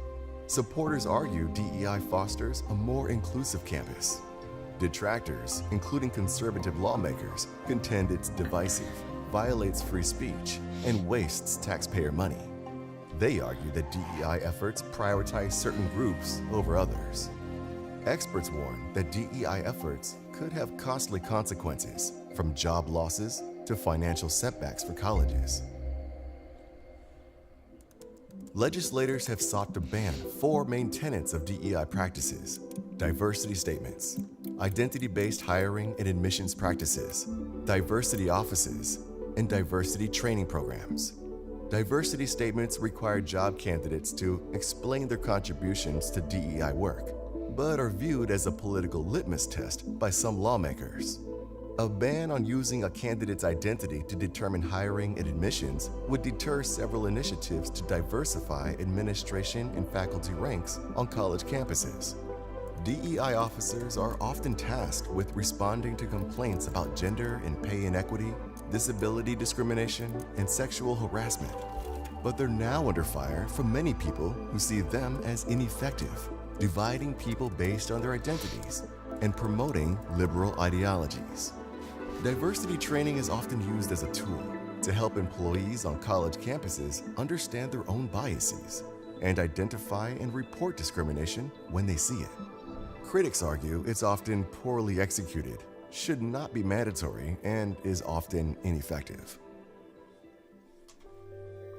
Supporters argue DEI fosters a more inclusive campus. Detractors, including conservative lawmakers, contend it's divisive, violates free speech, and wastes taxpayer money. They argue that DEI efforts prioritize certain groups over others. Experts warn that DEI efforts could have costly consequences, from job losses to financial setbacks for colleges. Legislators have sought to ban 4 main tenets of DEI practices: diversity statements, identity-based hiring and admissions practices, diversity offices, and diversity training programs. Diversity statements require job candidates to explain their contributions to DEI work, but are viewed as a political litmus test by some lawmakers. A ban on using a candidate's identity to determine hiring and admissions would deter several initiatives to diversify administration and faculty ranks on college campuses. DEI officers are often tasked with responding to complaints about gender and pay inequity, disability discrimination, and sexual harassment. But they're now under fire from many people who see them as ineffective, dividing people based on their identities and promoting liberal ideologies. Diversity training is often used as a tool to help employees on college campuses understand their own biases and identify and report discrimination when they see it. Critics argue it's often poorly executed, should not be mandatory, and is often ineffective.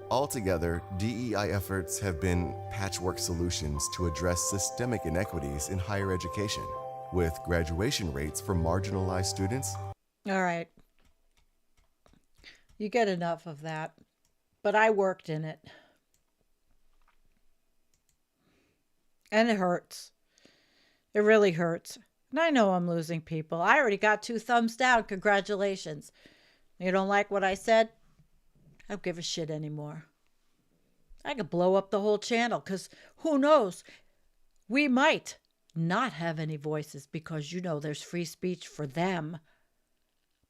Altogether, DEI efforts have been patchwork solutions to address systemic inequities in higher education, with graduation rates for marginalized students. All right. You get enough of that. But I worked in it. And it hurts. It really hurts. And I know I'm losing people. I already got 2 thumbs down. Congratulations. You don't like what I said? I don't give a shit anymore. I could blow up the whole channel because who knows? We might not have any voices because, you know, there's free speech for them.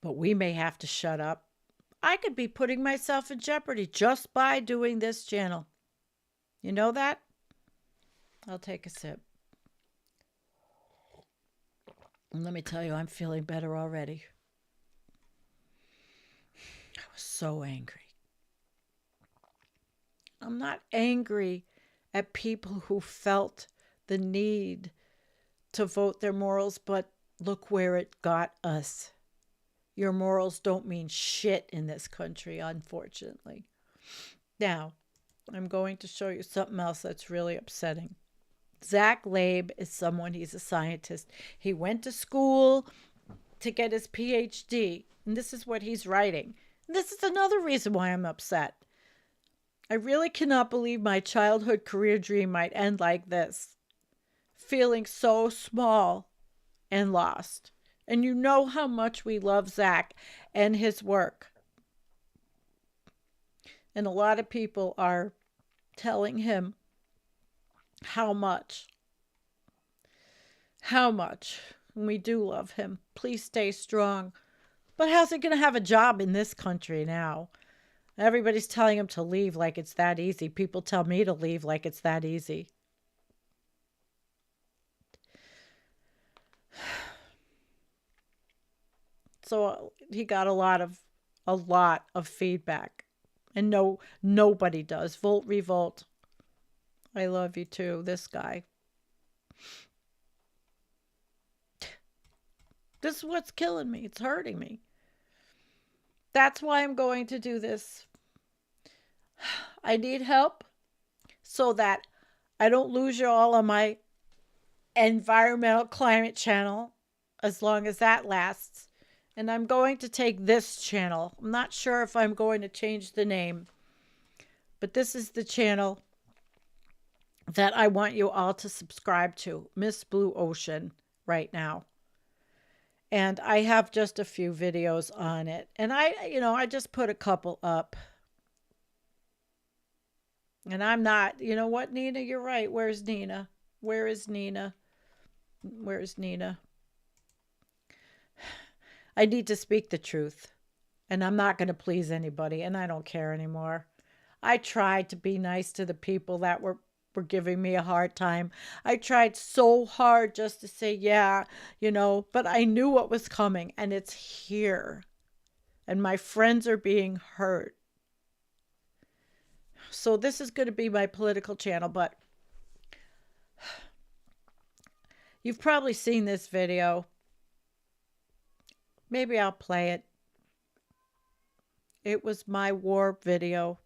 But we may have to shut up. I could be putting myself in jeopardy just by doing this channel. You know that? I'll take a sip. And let me tell you, I'm feeling better already. I was so angry. I'm not angry at people who felt the need to vote their morals, but look where it got us. Your morals don't mean shit in this country, unfortunately. Now, I'm going to show you something else that's really upsetting. Zach Labe is someone, he's a scientist. He went to school to get his PhD, and this is what he's writing. And this is another reason why I'm upset. I really cannot believe my childhood career dream might end like this. Feeling so small and lost. And you know how much we love Zach and his work. And a lot of people are telling him how much. And we do love him. Please stay strong. But how's he going to have a job in this country now? Everybody's telling him to leave like it's that easy. People tell me to leave like it's that easy. So he got a lot of feedback. And nobody does. Volt Revolt. I love you too, this guy. This is what's killing me. It's hurting me. That's why I'm going to do this. I need help so that I don't lose you all on my environmental climate channel as long as that lasts. And I'm going to take this channel. I'm not sure if I'm going to change the name, but this is the channel that I want you all to subscribe to, Miss Blue Ocean, right now. And I have just a few videos on it. And I just put a couple up. And I'm not, you know what, Nina? You're right. Where's Nina? Where is Nina? Where's Nina? I need to speak the truth. And I'm not going to please anybody. And I don't care anymore. I tried to be nice to the people that were giving me a hard time. I tried so hard just to say, yeah, but I knew what was coming. And it's here. And my friends are being hurt. So this is going to be my political channel, but you've probably seen this video. Maybe I'll play it. It was my war video.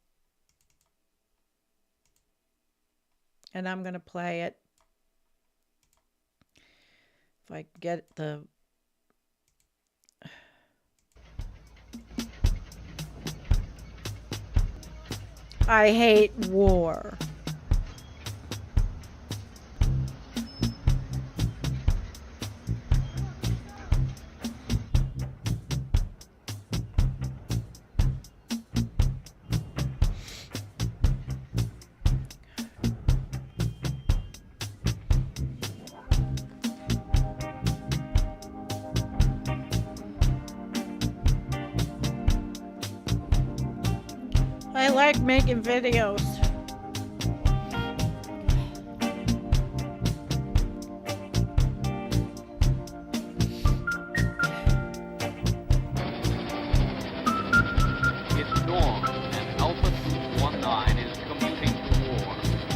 And I'm going to play it. If I get the... I hate war. I like making videos. It's dawn, and Alpha Troop 19 is commuting to war.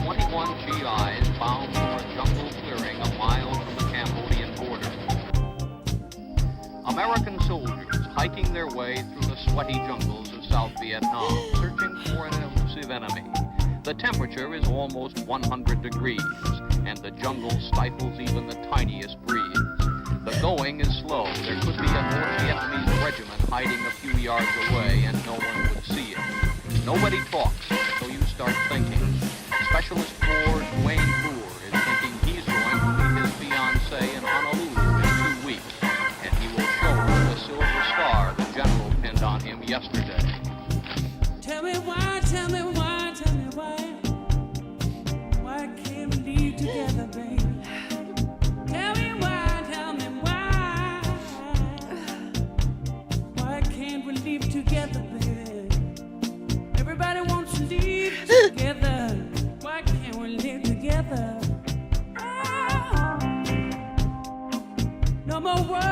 21 GIs bound for a jungle clearing a mile from the Cambodian border. American soldiers hiking their way through the sweaty jungles of South Vietnam, searching for an elusive enemy. The temperature is almost 100 degrees, and the jungle stifles even the tiniest breeze. The going is slow. There could be a North Vietnamese regiment hiding a few yards away, and no one would see it. Nobody talks, so you start thinking. Specialist Ford Wayne Boer is thinking he's going to meet his fiancée in Honolulu in 2 weeks, and he will show her the silver star the general pinned on him yesterday. Tell me why, tell me why, tell me why. Why can't we leave together, baby? Tell me why. Why can't we leave together, baby? Everybody wants to leave together. Why can't we live together? Oh. No more war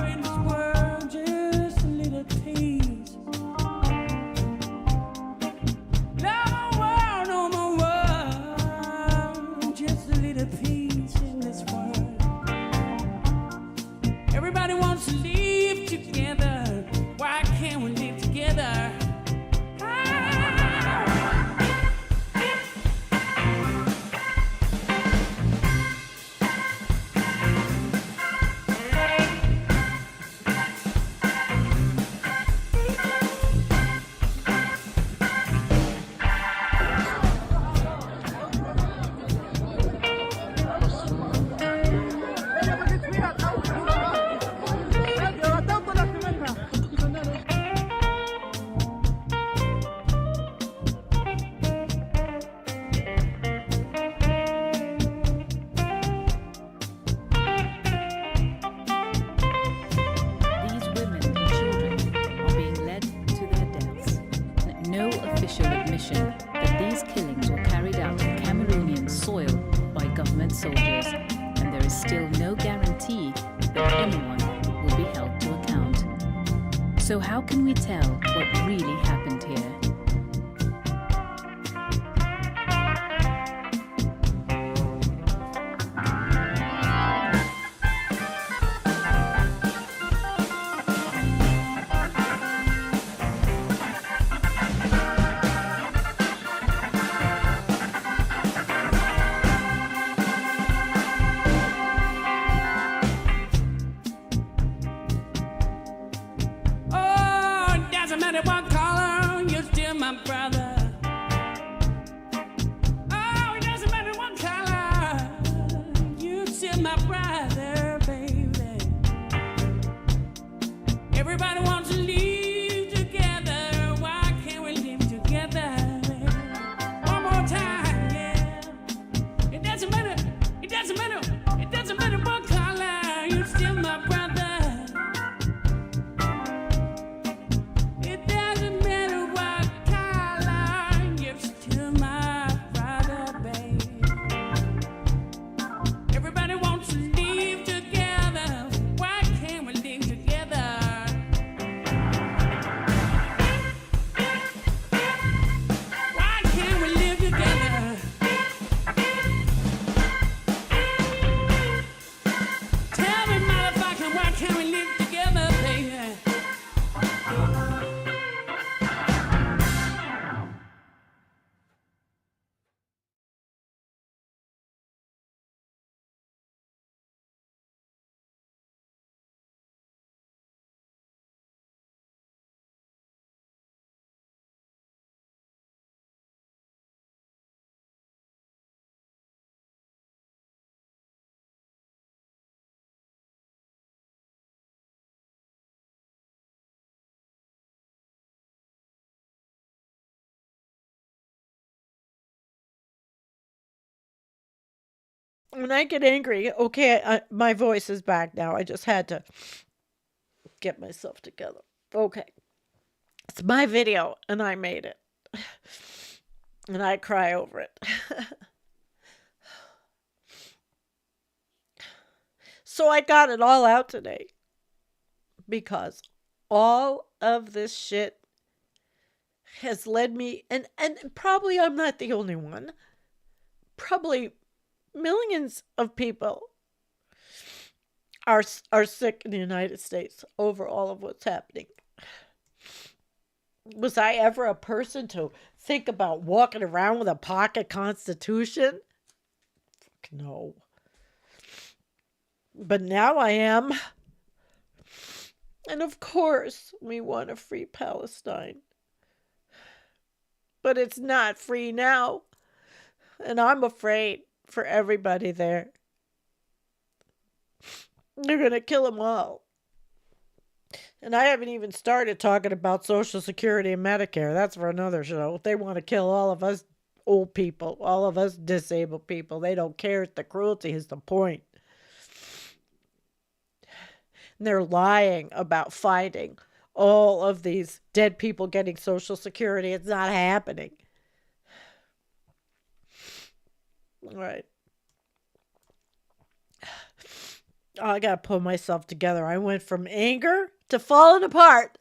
in this world, just a little peace. No more war, just a little peace in this world. Everybody wants to live together. Why can't we live together? soldiers, and there is still no guarantee that anyone will be held to account. So how can we tell what really happened here? It doesn't matter what color. when I get angry, okay, my voice is back now. I just had to get myself together. Okay. It's my video, and I made it. And I cry over it. So I got it all out today. Because all of this shit has led me, and probably I'm not the only one. Probably millions of people are sick in the United States over all of what's happening. Was I ever a person to think about walking around with a pocket constitution? No. But now I am. And of course, we want a free Palestine. But it's not free now. And I'm afraid for everybody there. They're going to kill them all. And I haven't even started talking about Social Security and Medicare. That's for another show. They want to kill all of us old people, all of us disabled people. They don't care. The cruelty is the point. And they're lying about finding all of these dead people getting Social Security. It's not happening. All right. Oh, I got to pull myself together. I went from anger to falling apart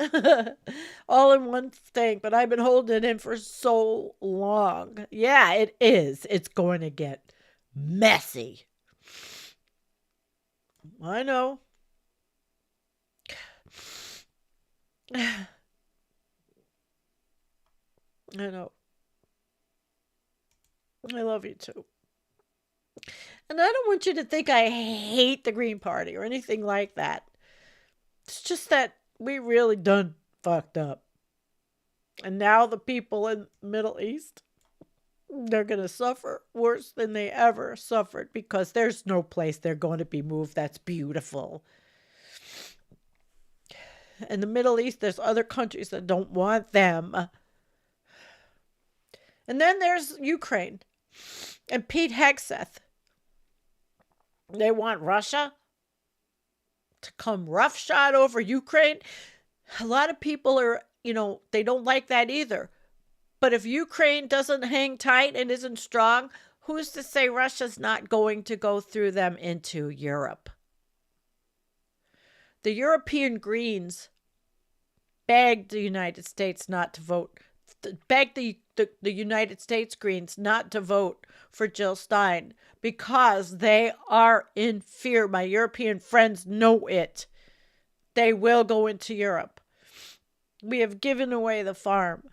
all in one thing, but I've been holding it in for so long. Yeah, it is. It's going to get messy. I know. I know. I love you too. And I don't want you to think I hate the Green Party or anything like that. It's just that we really done fucked up. And now the people in the Middle East, they're going to suffer worse than they ever suffered because there's no place they're going to be moved that's beautiful. In the Middle East, there's other countries that don't want them. And then there's Ukraine and Pete Hegseth. They want Russia to come roughshod over Ukraine. A lot of people are, they don't like that either. But if Ukraine doesn't hang tight and isn't strong, who's to say Russia's not going to go through them into Europe? The European Greens begged the United States not to vote, begged the United States Greens not to vote for Jill Stein because they are in fear. My European friends know it. They will go into Europe. We have given away the farm.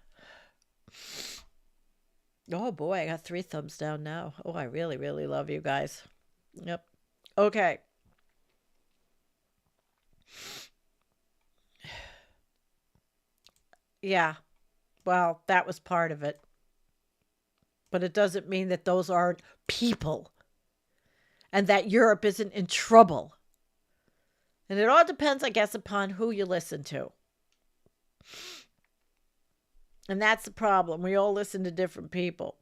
Oh boy, I got 3 thumbs down now. Oh, I really, really love you guys. Yep. Okay. Yeah. Well, that was part of it. But it doesn't mean that those aren't people. And that Europe isn't in trouble. And it all depends, I guess, upon who you listen to. And that's the problem. We all listen to different people.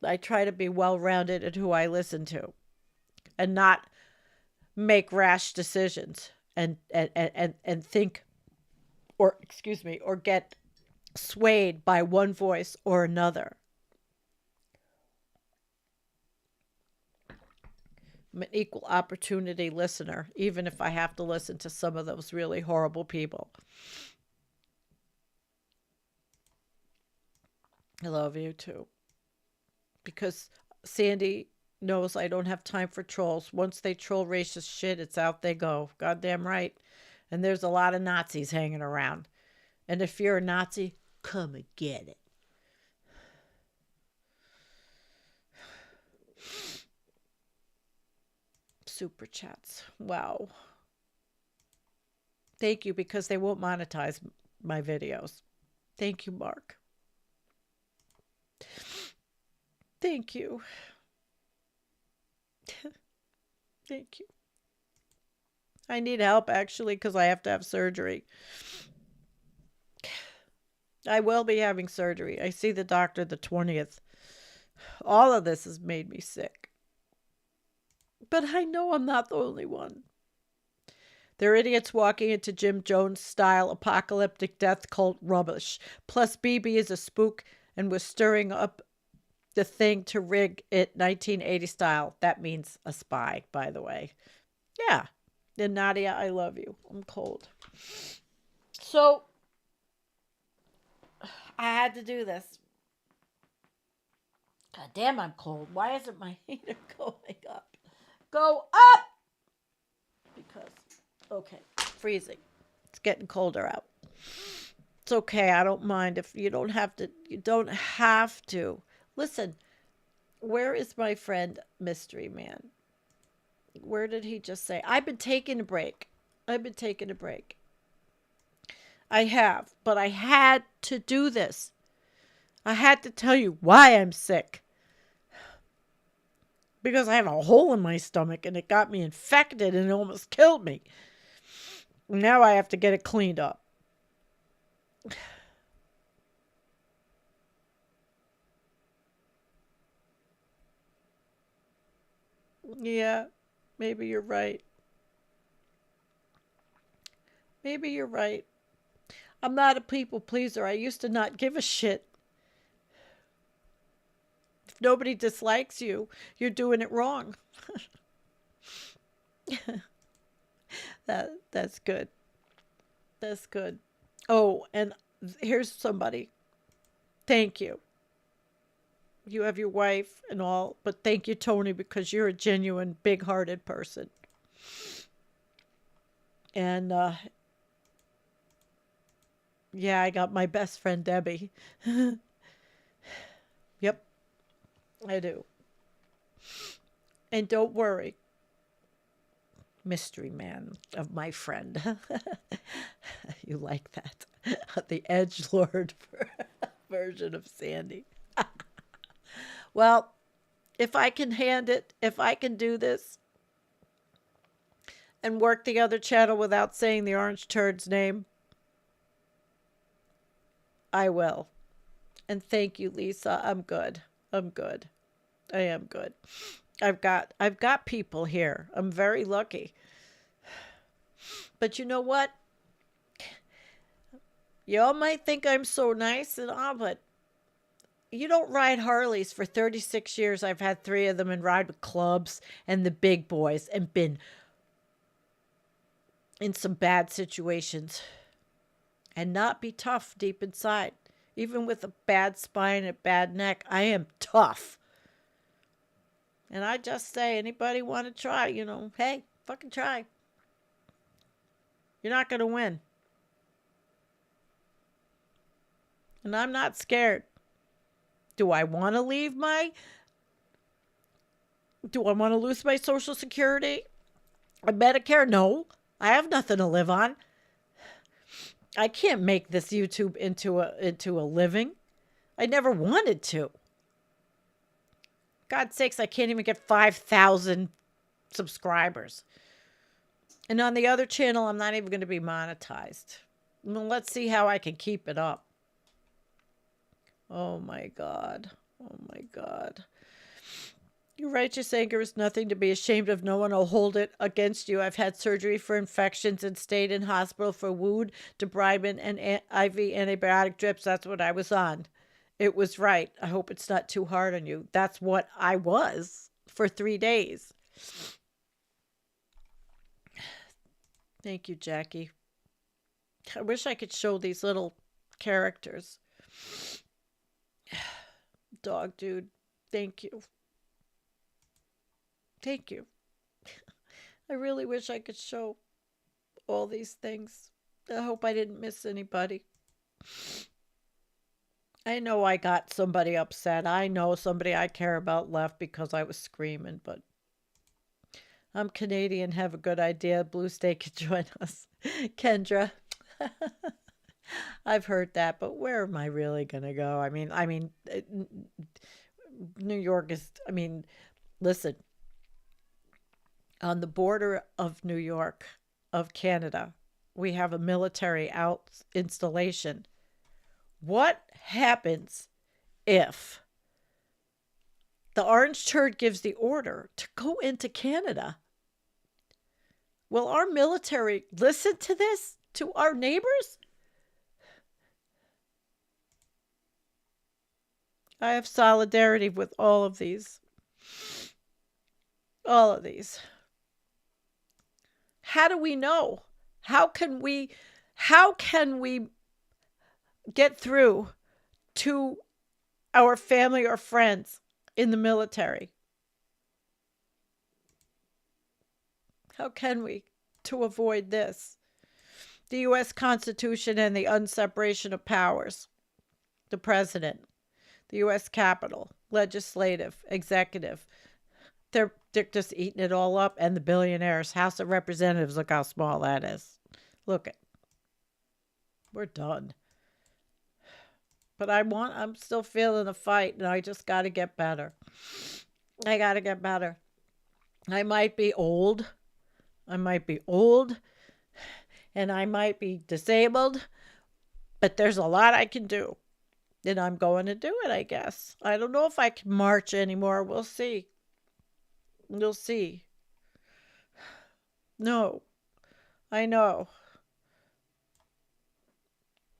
I try to be well-rounded in who I listen to. And not make rash decisions and think or get swayed by one voice or another. I'm an equal opportunity listener, even if I have to listen to some of those really horrible people. I love you too. Because Sandy knows I don't have time for trolls. Once they troll racist shit, it's out they go. Goddamn right. And there's a lot of Nazis hanging around. And if you're a Nazi, come and get it. Super chats. Wow. Thank you, because they won't monetize my videos. Thank you, Mark. Thank you. Thank you. I need help, actually, because I have to have surgery. I will be having surgery. I see the doctor the 20th. All of this has made me sick. But I know I'm not the only one. They're idiots walking into Jim Jones style apocalyptic death cult rubbish. Plus, BB is a spook and was stirring up the thing to rig it 1980 style. That means a spy, by the way. Yeah. And Nadia, I love you. I'm cold. So, I had to do this. God damn, I'm cold. Why isn't my heater going up? Go up! Because, okay, freezing. It's getting colder out. It's okay. I don't mind if you don't have to. You don't have to. Listen, where is my friend Mystery Man? Where did he just say? I've been taking a break. I have, but I had to do this. I had to tell you why I'm sick. Because I have a hole in my stomach and it got me infected and it almost killed me. Now I have to get it cleaned up. Yeah, maybe you're right. Maybe you're right. I'm not a people pleaser. I used to not give a shit. If nobody dislikes you, you're doing it wrong. That's good. That's good. Oh, and here's somebody. Thank you. You have your wife and all, but thank you, Tony, because you're a genuine, big-hearted person. And, yeah, I got my best friend, Debbie. Yep, I do. And don't worry, mystery man of my friend. You like that? The edgelord version of Sandy. Well, if I can hand it, if I can do this and work the other channel without saying the orange turd's name, I will. And thank you, Lisa. I'm good. I'm good. I am good. I've got people here. I'm very lucky. But you know what? Y'all might think I'm so nice and all, but you don't ride Harleys. For 36 years, I've had 3 of them and ride with clubs and the big boys and been in some bad situations and not be tough deep inside. Even with a bad spine and a bad neck, I am tough. And I just say, anybody want to try, hey, fucking try. You're not going to win. And I'm not scared. Do I want to lose my Social Security? Medicare? No. I have nothing to live on. I can't make this YouTube into a living. I never wanted to. God's sakes, I can't even get 5,000 subscribers. And on the other channel, I'm not even going to be monetized. Well, let's see how I can keep it up. Oh my God. Oh my God. Your righteous anger is nothing to be ashamed of. No one will hold it against you. I've had surgery for infections and stayed in hospital for wound debridement and IV antibiotic drips. That's what I was on. It was right. I hope it's not too hard on you. That's what I was for 3 days. Thank you, Jackie. I wish I could show these little characters. Dog dude, thank you. Thank you. I really wish I could show all these things. I hope I didn't miss anybody. I know I got somebody upset. I know somebody I care about left because I was screaming, but I'm Canadian. Have a good idea. Blue State could join us. Kendra. I've heard that, but where am I really going to go? I mean, New York is, listen, on the border of New York, of Canada, we have a military installation What happens if the orange turd gives the order to go into Canada? Will our military listen to this, to our neighbors? I have solidarity with all of these. All of these. How do we know? How can we get through to our family or friends in the military? How can we, to avoid this? The U.S. Constitution and the unseparation of powers. The president, the U.S. Capitol, legislative, executive. They're just eating it all up. And the billionaires, House of Representatives, look how small that is. Look, we're done. But I'm still feeling the fight, and I just got to get better. I got to get better. I might be old, and I might be disabled, but there's a lot I can do. And I'm going to do it, I guess. I don't know if I can march anymore. We'll see. We'll see. No, I know.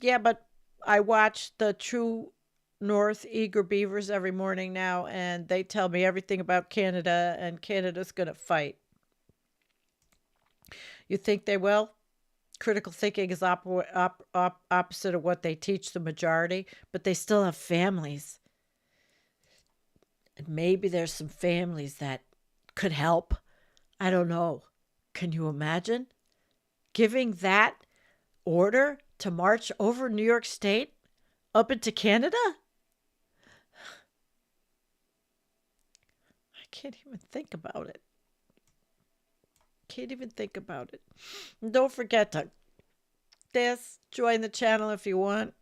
Yeah, but I watch the True North Eager Beavers every morning now, and they tell me everything about Canada, and Canada's going to fight. You think they will? Critical thinking is opposite of what they teach the majority, but they still have families. And maybe there's some families that could help. I don't know. Can you imagine giving that order to march over New York State up into Canada? I can't even think about it. Can't even think about it. And don't forget to join the channel if you want.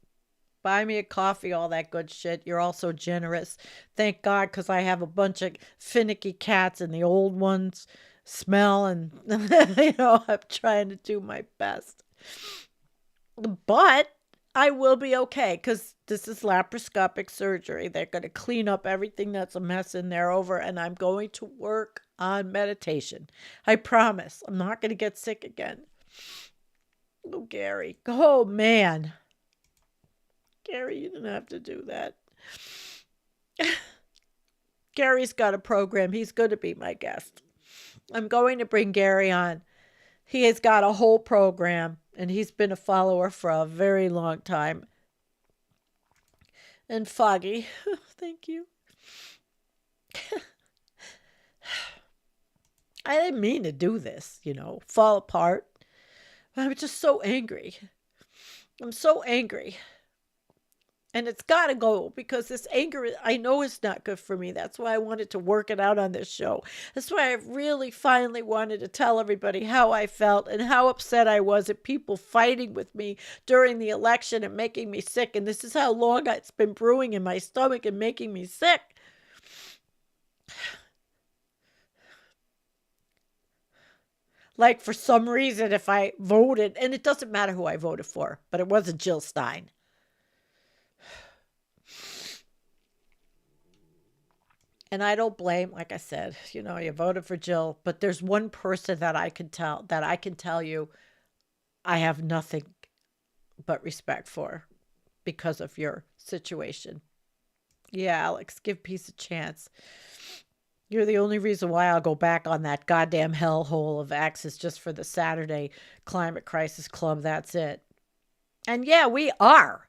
Buy me a coffee, all that good shit. You're all so generous. Thank God, because I have a bunch of finicky cats and the old ones smell, and I'm trying to do my best. But I will be okay, because this is laparoscopic surgery. They're going to clean up everything that's a mess in there over, and I'm going to work on meditation. I promise. I'm not going to get sick again. Oh, Gary. Oh, man. Gary, you didn't have to do that. Gary's got a program. He's going to be my guest. I'm going to bring Gary on. He has got a whole program, and he's been a follower for a very long time. And Foggy, thank you. I didn't mean to do this, fall apart. But I'm just so angry. I'm so angry. And it's got to go, because this anger, I know is not good for me. That's why I wanted to work it out on this show. That's why I really finally wanted to tell everybody how I felt and how upset I was at people fighting with me during the election and making me sick. And this is how long it's been brewing in my stomach and making me sick. Like, for some reason, if I voted, and it doesn't matter who I voted for, but it wasn't Jill Stein. And I don't blame, like I said, you voted for Jill, but there's one person that I can tell you I have nothing but respect for because of your situation. Yeah, Alex, give peace a chance. You're the only reason why I'll go back on that goddamn hellhole of Axis just for the Saturday Climate Crisis Club. That's it. And yeah, we are.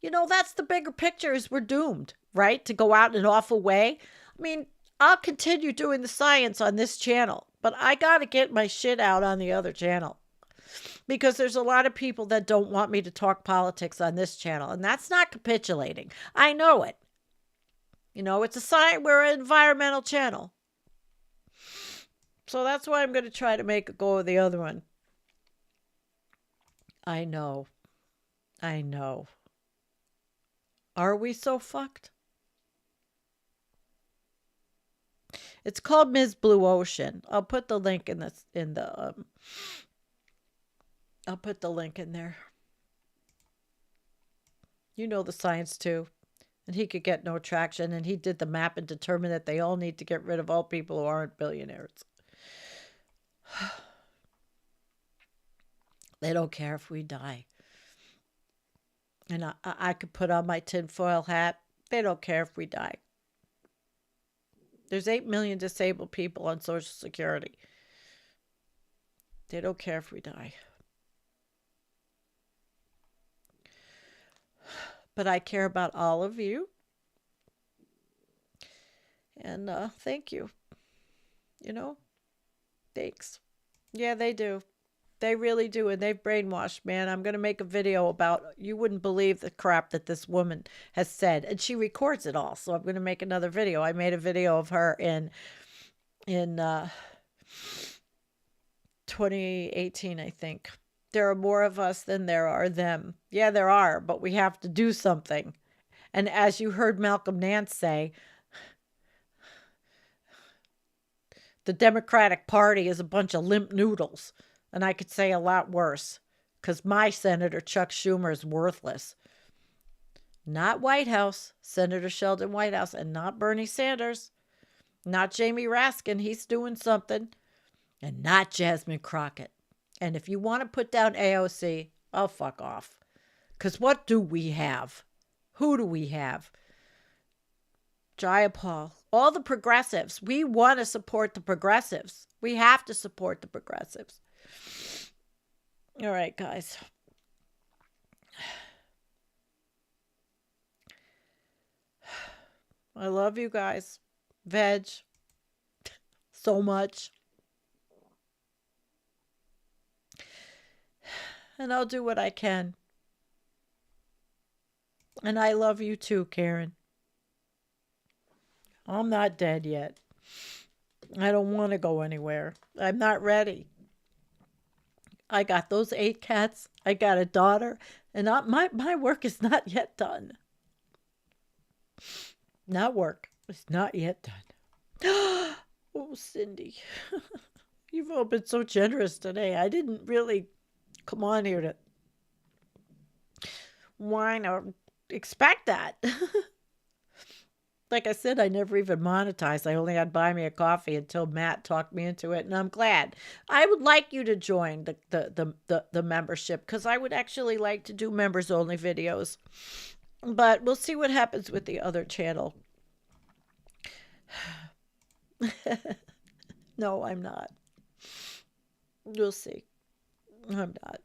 That's the bigger picture, is we're doomed, right? To go out in an awful way. I mean, I'll continue doing the science on this channel, but I got to get my shit out on the other channel, because there's a lot of people that don't want me to talk politics on this channel, and that's not capitulating. I know it. It's a sign we're an environmental channel. So that's why I'm going to try to make a go of the other one. I know. Are we so fucked? It's called Ms. Blue Ocean. I'll put the link I'll put the link in there. You know the science too. And he could get no traction. And he did the map and determined that they all need to get rid of all people who aren't billionaires. They don't care if we die. And I could put on my tinfoil hat. They don't care if we die. There's 8 million disabled people on Social Security. They don't care if we die. But I care about all of you. And thank you. You know, thanks. Yeah, they do. They really do. And they've brainwashed, man. I'm going to make a video about, you wouldn't believe the crap that this woman has said. And she records it all. So I'm going to make another video. I made a video of her in 2018, I think. There are more of us than there are them. Yeah, there are, but we have to do something. And as you heard Malcolm Nance say, the Democratic Party is a bunch of limp noodles. And I could say a lot worse, because my Senator Chuck Schumer is worthless. Not White House, Senator Sheldon Whitehouse, and not Bernie Sanders. Not Jamie Raskin, he's doing something. And not Jasmine Crockett. And if you want to put down AOC, oh, fuck off. Because what do we have? Who do we have? Jayapal. All the progressives. We want to support the progressives. We have to support the progressives. All right, guys. I love you guys. Veg. So much. And I'll do what I can. And I love you too, Karen. I'm not dead yet. I don't want to go anywhere. I'm not ready. I got those 8 cats. I got a daughter. And my work is not yet done. Not work. It's not yet done. Oh, Cindy. You've all been so generous today. I didn't really come on here to whine or expect that. Like I said, I never even monetized. I only had Buy Me a Coffee until Matt talked me into it, and I'm glad. I would like you to join the membership, because I would actually like to do members-only videos. But we'll see what happens with the other channel. No, I'm not. We'll see. I'm not.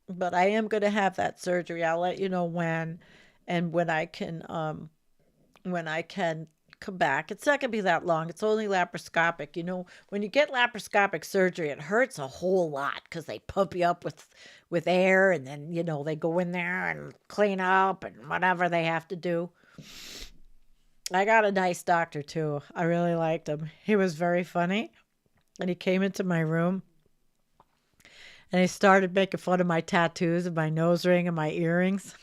But I am going to have that surgery. I'll let you know when, and when I can come back. It's not going to be that long. It's only laparoscopic. You know, when you get laparoscopic surgery, it hurts a whole lot because they pump you up with air, and then, you know, they go in there and clean up and whatever they have to do. I got a nice doctor too. I really liked him. He was very funny, and he came into my room and he started making fun of my tattoos and my nose ring and my earrings.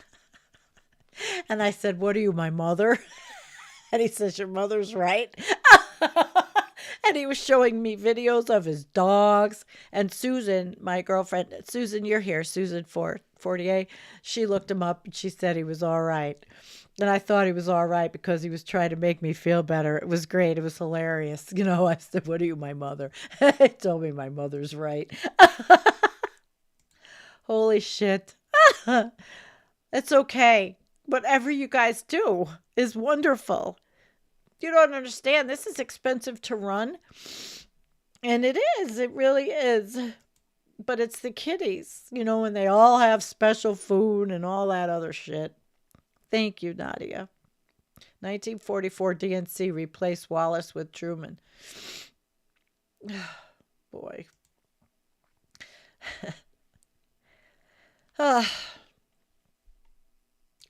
And I said, "What are you, my mother?" And he says, "Your mother's right." And he was showing me videos of his dogs. And Susan, my girlfriend, Susan, you're here, Susan Poddighe, she looked him up and she said he was all right. And I thought he was all right because he was trying to make me feel better. It was great. It was hilarious. You know, I said, "What are you, my mother?" He told me my mother's right. Holy shit. It's okay. Whatever you guys do is wonderful. You don't understand. This is expensive to run. And it is. It really is. But it's the kiddies, you know, and they all have special food and all that other shit. Thank you, Nadia. 1944 DNC replaced Wallace with Truman. Boy. I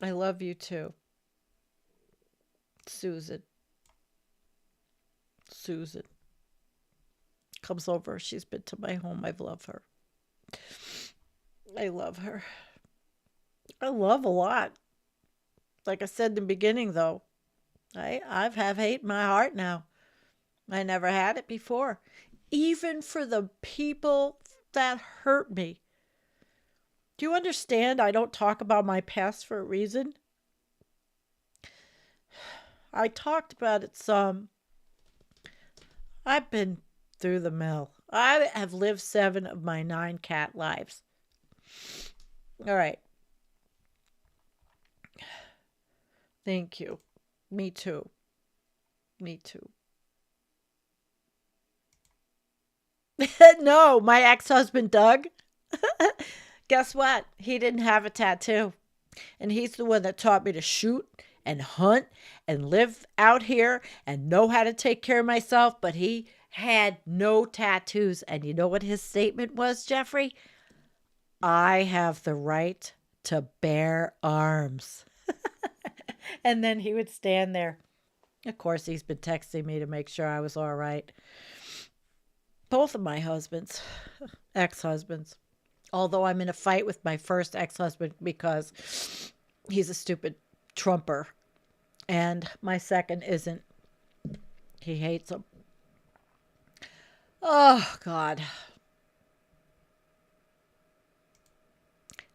love you too. Susan comes over. She's been to my home. I love her. I love her. I love a lot. Like I said in the beginning, though, I have hate in my heart now. I never had it before. Even for the people that hurt me. Do you understand? I don't talk about my past for a reason. I talked about it some. I've been through the mill. I have lived 7 of my 9 cat lives. All right. Thank you. Me too. Me too. No, my ex-husband, Doug. Guess what? He didn't have a tattoo. And he's the one that taught me to shoot and hunt and live out here and know how to take care of myself. But he had no tattoos. And you know what his statement was, Jeffrey? I have the right to bear arms. And then he would stand there. Of course, he's been texting me to make sure I was all right. Both of my husbands, ex-husbands. Although I'm in a fight with my first ex-husband because he's a stupid Trumper. And my second isn't. He hates him. Oh, God.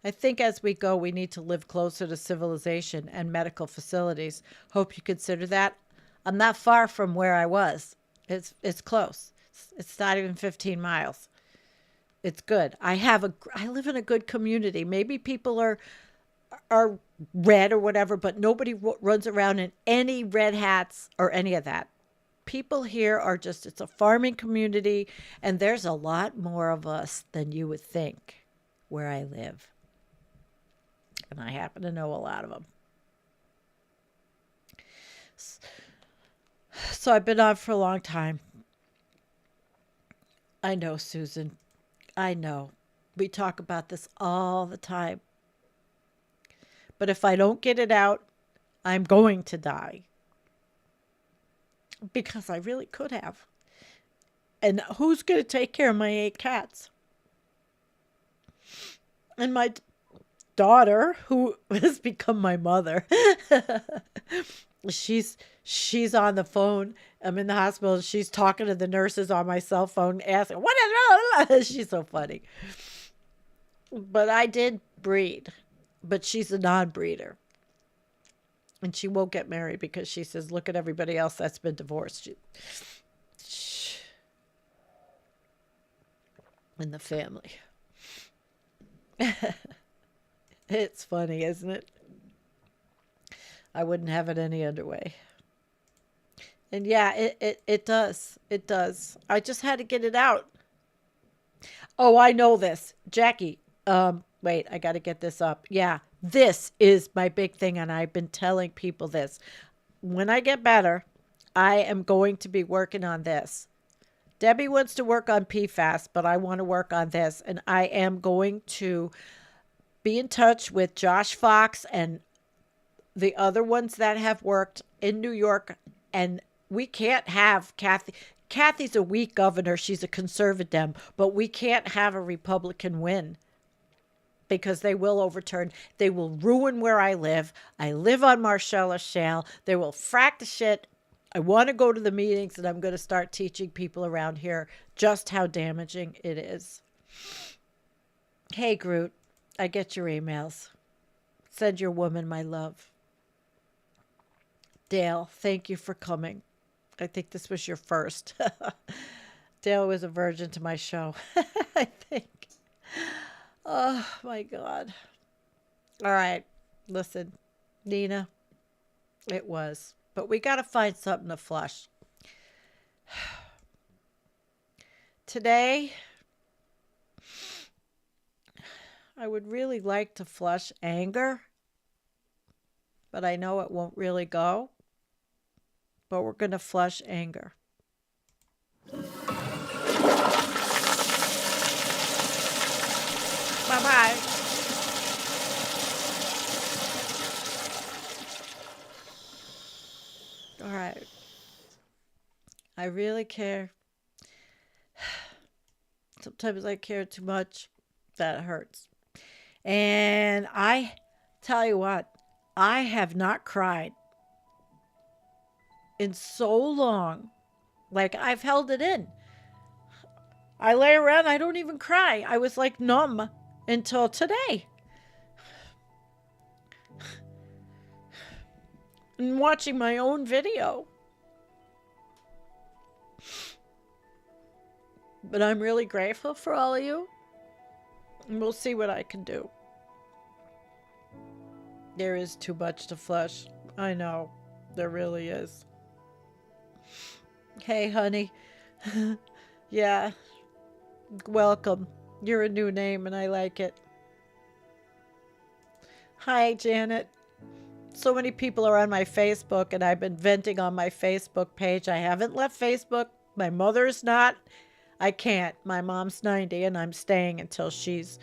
I think as we go, we need to live closer to civilization and medical facilities. Hope you consider that. I'm not far from where I was. It's close. It's not even 15 miles. It's good. I live in a good community. Maybe people are red or whatever, but nobody runs around in any red hats or any of that. People here are just, it's a farming community, and there's a lot more of us than you would think where I live. And I happen to know a lot of them. So I've been on for a long time. I know, Susan. I know. We talk about this all the time. But if I don't get it out, I'm going to die. Because I really could have. And who's going to take care of my 8 cats? And my daughter, who has become my mother, she's on the phone. I'm in the hospital. She's talking to the nurses on my cell phone, asking, what is... She's so funny. But I did breed. But she's a non-breeder. And she won't get married because she says, look at everybody else that's been divorced. In the family. It's funny, isn't it? I wouldn't have it any other way. And yeah, it does. It does. I just had to get it out. Oh, I know this. Jackie, wait, I got to get this up. Yeah, this is my big thing, and I've been telling people this. When I get better, I am going to be working on this. Debbie wants to work on PFAS, but I want to work on this, and I am going to be in touch with Josh Fox and the other ones that have worked in New York, and we can't have Kathy. Kathy's a weak governor. She's a conservative, but we can't have a Republican win because they will overturn. They will ruin where I live. I live on Marcellus Shale. They will frack the shit. I want to go to the meetings, and I'm going to start teaching people around here just how damaging it is. Hey, Groot, I get your emails. Send your woman my love. Dale, thank you for coming. I think this was your first. Dale was a virgin to my show, I think. Oh, my God. All right. Listen, Nina, it was. But we got to find something to flush. Today, I would really like to flush anger, but I know it won't really go. But we're going to flush anger. Bye-bye. All right. I really care. Sometimes I care too much. That hurts. And I tell you what, I have not cried in so long. Like, I've held it in. I lay around, I don't even cry. I was like numb until today. and watching my own video. But I'm really grateful for all of you. And we'll see what I can do. There is too much to flush. I know. There really is. Hey, honey. Yeah. Welcome. You're a new name and I like it. Hi, Janet. So many people are on my Facebook and I've been venting on my Facebook page. I haven't left Facebook. My mother's not. I can't. My mom's 90 and I'm staying until she's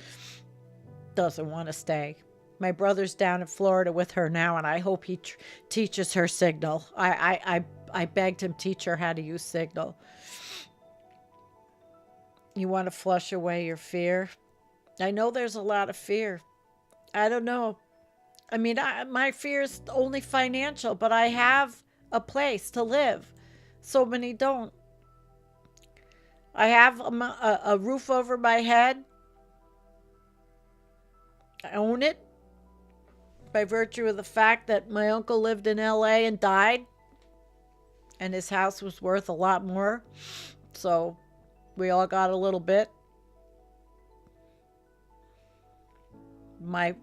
doesn't want to stay. My brother's down in Florida with her now and I hope he teaches her Signal. I begged him teach her how to use Signal. You want to flush away your fear? I know there's a lot of fear. I don't know. I mean, my fear is only financial, but I have a place to live. So many don't. I have a roof over my head. I own it by virtue of the fact that my uncle lived in LA and died. And his house was worth a lot more. So we all got a little bit. My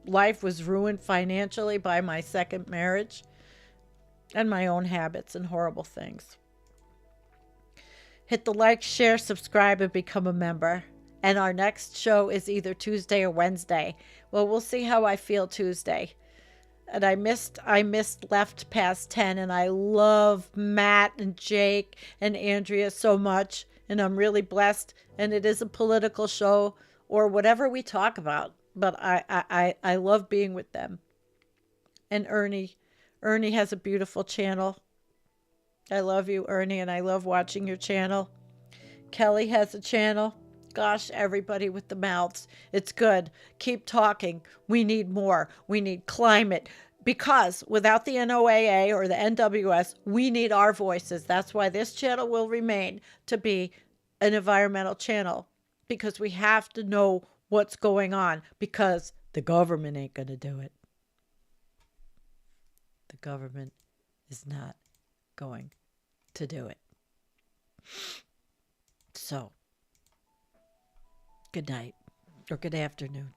life was ruined financially by my second marriage and my own habits and horrible things. Hit the like, share, subscribe, and become a member. And our next show is either Tuesday or Wednesday. Well, we'll see how I feel Tuesday. And I missed Left Past 10, and I love Matt and Jake and Andrea so much, and I'm really blessed. And it is a political show or whatever we talk about, but I love being with them. And Ernie has a beautiful channel. I love you, Ernie, and I love watching your channel. Kelly has a channel. Gosh, everybody with the mouths. It's good. Keep talking. We need more. We need climate. Because without the NOAA or the NWS, we need our voices. That's why this channel will remain to be an environmental channel. Because we have to know what's going on. Because the government ain't going to do it. The government is not going to do it. So, good night or good afternoon.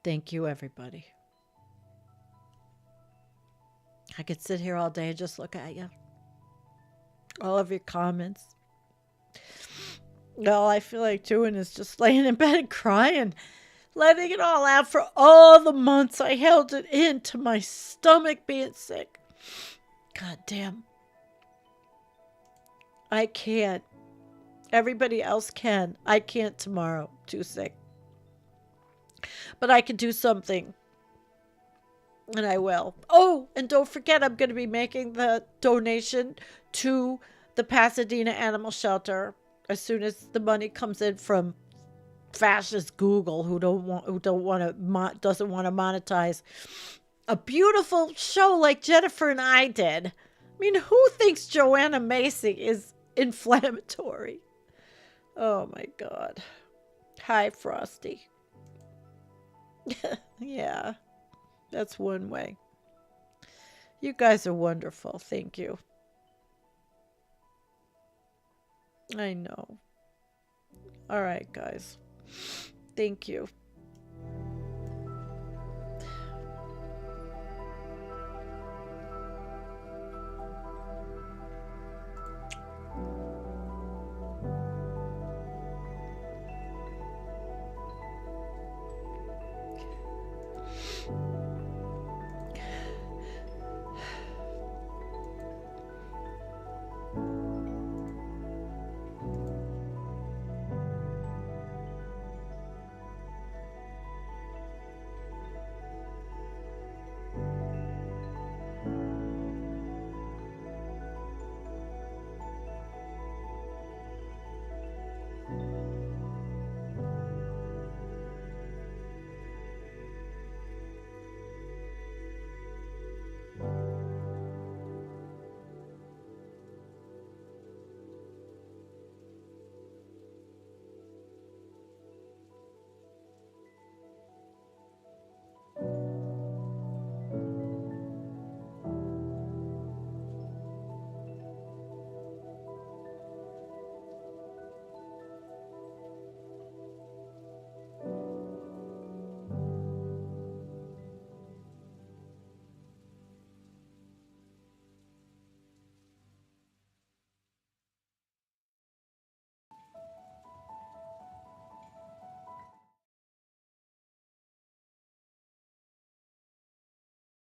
Thank you, everybody. I could sit here all day and just look at you. All of your comments. All I feel like doing is just laying in bed and crying. Letting it all out for all the months I held it in to my stomach being sick. God damn. I can't. Everybody else can. I can't tomorrow. Too sick. But I can do something. And I will. Oh, and don't forget, I'm going to be making the donation to the Pasadena Animal Shelter as soon as the money comes in from fascist Google, doesn't want to monetize a beautiful show like Jennifer and I did. I mean, who thinks Joanna Macy is inflammatory? Oh my God. Hi, Frosty. Yeah, that's one way. You guys are wonderful. Thank you. I know. All right, guys. Thank you.